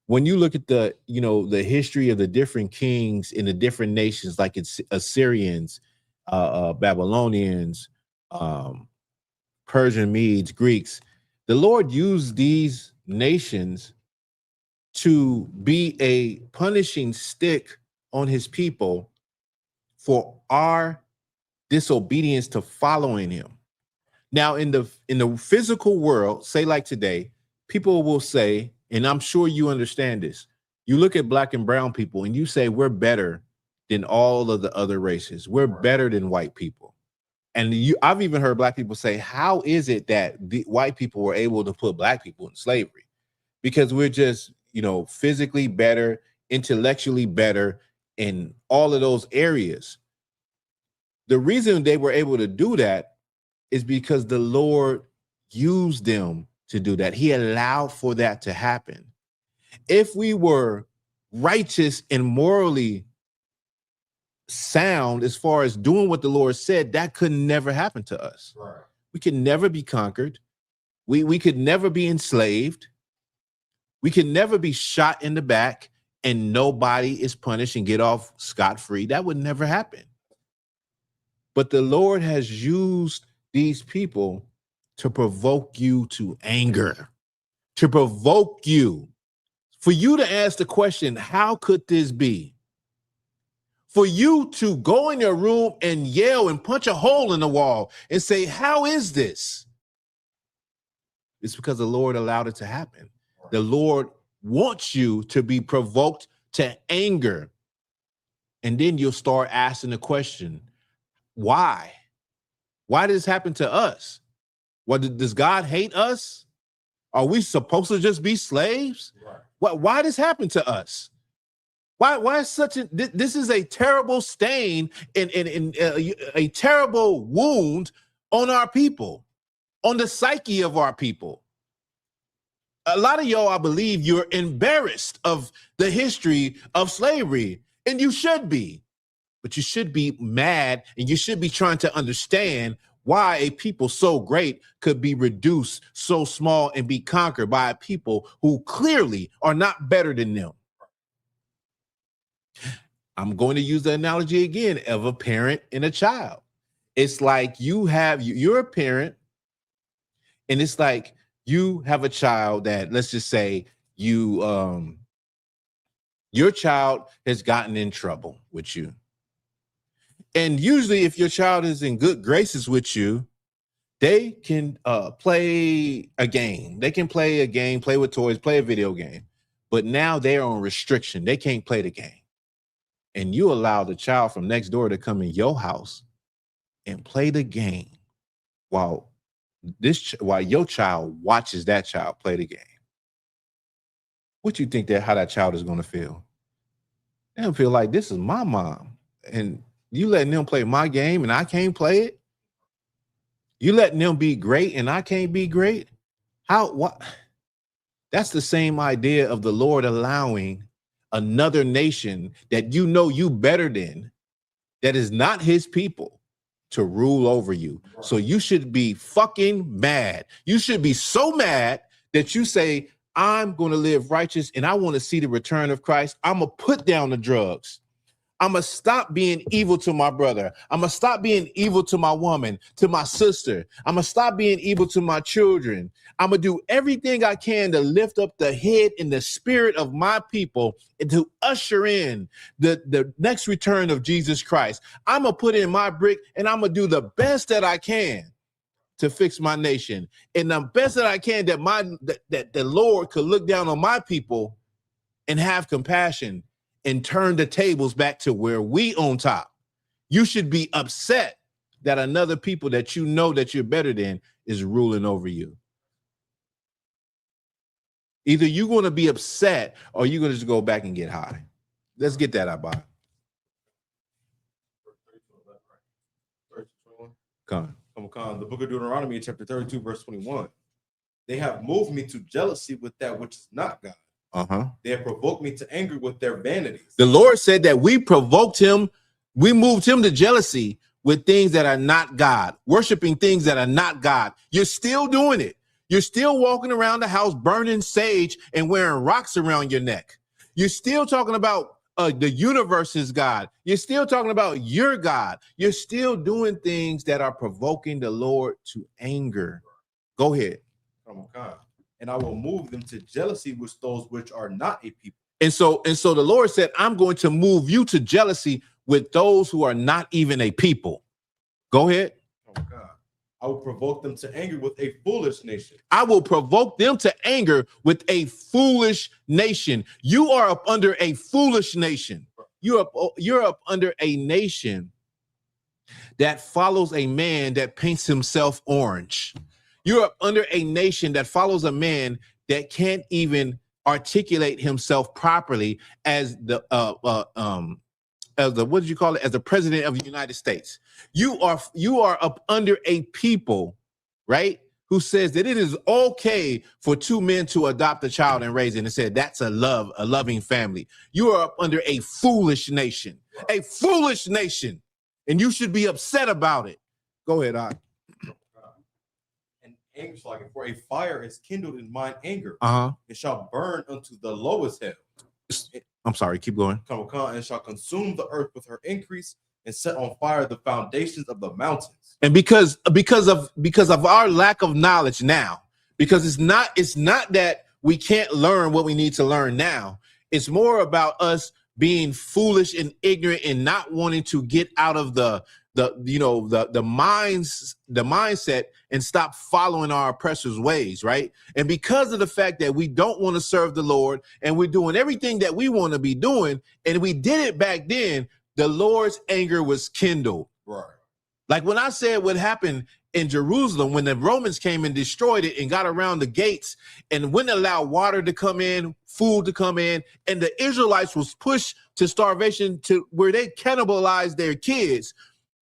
When you look at the history of the different kings in the different nations, like it's Assyrians, Babylonians, Persian Medes, Greeks, the Lord used these nations to be a punishing stick on his people for our disobedience to following him. Now, in the physical world, say like today, people will say, and I'm sure you understand this, you look at black and brown people and you say, we're better than all of the other races. We're better than white people. And I've even heard black people say, how is it that the white people were able to put black people in slavery? Because we're just, physically better, intellectually better in all of those areas. The reason they were able to do that is because the Lord used them to do that. He allowed for that to happen. If we were righteous and morally sound as far as doing what the Lord said, that could never happen to us. Right. We could never be conquered. We could never be enslaved. We could never be shot in the back and nobody is punished and get off scot-free. That would never happen. But the Lord has used these people to provoke you to anger, to provoke you, for you to ask the question, how could this be? For you to go in your room and yell and punch a hole in the wall and say, how is this? It's because the Lord allowed it to happen. The Lord wants you to be provoked to anger. And then you'll start asking the question, why? Why did this happen to us? Does God hate us? Are we supposed to just be slaves? Right. Why this happened to us? Why is such a, this is a terrible stain and a terrible wound on our people, on the psyche of our people. A lot of y'all, I believe, you're embarrassed of the history of slavery, and you should be, but you should be mad and you should be trying to understand why a people so great could be reduced so small and be conquered by a people who clearly are not better than them. I'm going to use the analogy again of a parent and a child. It's like you're a parent, and it's like you have a child that, let's just say your child has gotten in trouble with you. And usually if your child is in good graces with you, they can play a game. They can play a game, play with toys, play a video game. But now they're on restriction. They can't play the game. And you allow the child from next door to come in your house and play the game while your child watches that child play the game. What you think how that child is going to feel? They'll feel like, this is my mom, and you letting them play my game and I can't play it? You letting them be great and I can't be great? What? That's the same idea of the Lord allowing another nation that you better than, that is not his people, to rule over you. So you should be fucking mad. You should be so mad that you say, I'm going to live righteous and I want to see the return of Christ. I'm going to put down the drugs. I'm going to stop being evil to my brother. I'm going to stop being evil to my woman, to my sister. I'm going to stop being evil to my children. I'm going to do everything I can to lift up the head and the spirit of my people and to usher in the next return of Jesus Christ. I'm going to put in my brick and I'm going to do the best that I can to fix my nation. And the best that I can that the Lord could look down on my people and have compassion and turn the tables back to where we on top. You should be upset that another people that you know that you're better than is ruling over you. Either you're going to be upset or you're going to just go back and get high. Let's get that out, Bob. Come on. The book of Deuteronomy, chapter 32, verse 21. They have moved me to jealousy with that which is not God. They have provoked me to anger with their vanities. The Lord said that we provoked him. We moved him to jealousy with things that are not God, worshiping things that are not God. You're still doing it. You're still walking around the house burning sage and wearing rocks around your neck. You're still talking about the universe is God. You're still talking about your God. You're still doing things that are provoking the Lord to anger. Go ahead. Come on. And I will move them to jealousy with those which are not a people. And so the Lord said, I'm going to move you to jealousy with those who are not even a people. Go ahead. Oh God. I will provoke them to anger with a foolish nation. I will provoke them to anger with a foolish nation. You are up under a foolish nation. You're up under a nation that follows a man that paints himself orange. You're up under a nation that follows a man that can't even articulate himself properly as the what did you call it? As the president of the United States. You are up under a people, right, who says that it is okay for two men to adopt a child and raise it, and said that's a loving family. You are up under a foolish nation, and you should be upset about it. Go ahead, I. Anger, for a fire is kindled in mine anger. It shall burn unto the lowest hell. I'm sorry, keep going. Will come and shall consume the earth with her increase and set on fire the foundations of the mountains. And because of our lack of knowledge now, because it's not that we can't learn what we need to learn now. It's more about us being foolish and ignorant and not wanting to get out of the mindset and stop following our oppressors' ways, right? And because of the fact that we don't want to serve the Lord and we're doing everything that we want to be doing, and we did it back then, the Lord's anger was kindled. Right. Like when I said what happened in Jerusalem when the Romans came and destroyed it and got around the gates and wouldn't allow water to come in, food to come in, and the Israelites was pushed to starvation to where they cannibalized their kids.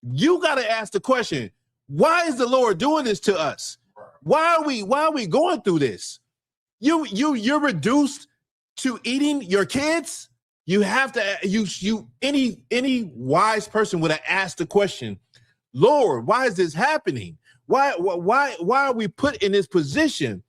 You got to ask the question, why is the Lord doing this to us? Why are we going through this? You're reduced to eating your kids. You have to any wise person would have asked the question, Lord, why is this happening? Why are we put in this position?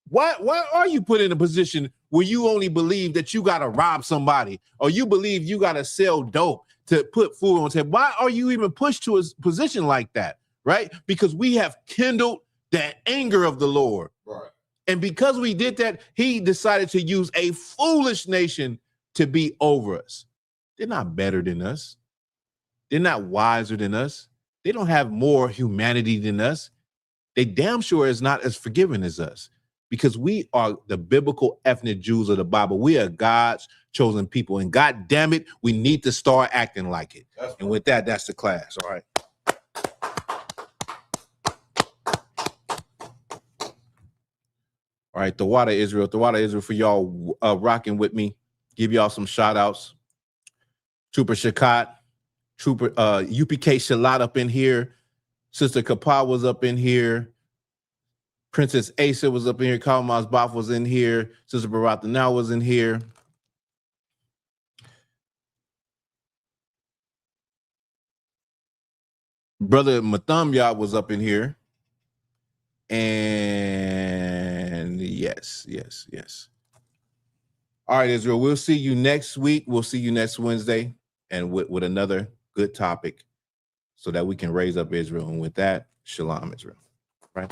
Why are you put in a position where you only believe that you got to rob somebody or you believe you got to sell dope to put food on the table? Why are you even pushed to a position like that, right? Because we have kindled that anger of the Lord. Right. And because we did that, he decided to use a foolish nation to be over us. They're not better than us. They're not wiser than us. They don't have more humanity than us. They damn sure is not as forgiving as us because we are the biblical ethnic Jews of the Bible. We are God's chosen people. And God damn it, we need to start acting like it. And with that, that's the class. All right. All right. The water Israel for y'all rocking with me. Give y'all some shout outs. Trooper Shakat. Trooper I.S.U.P.K Shalat up in here. Sister Kapa was up in here. Princess Asa was up in here. Kalmaz Baf was in here. Sister Barata now was in here. Brother Matham was up in here. And yes. All right, Israel, we'll see you next week. We'll see you next Wednesday and with another good topic so that we can raise up Israel. And with that, shalom, Israel. Right?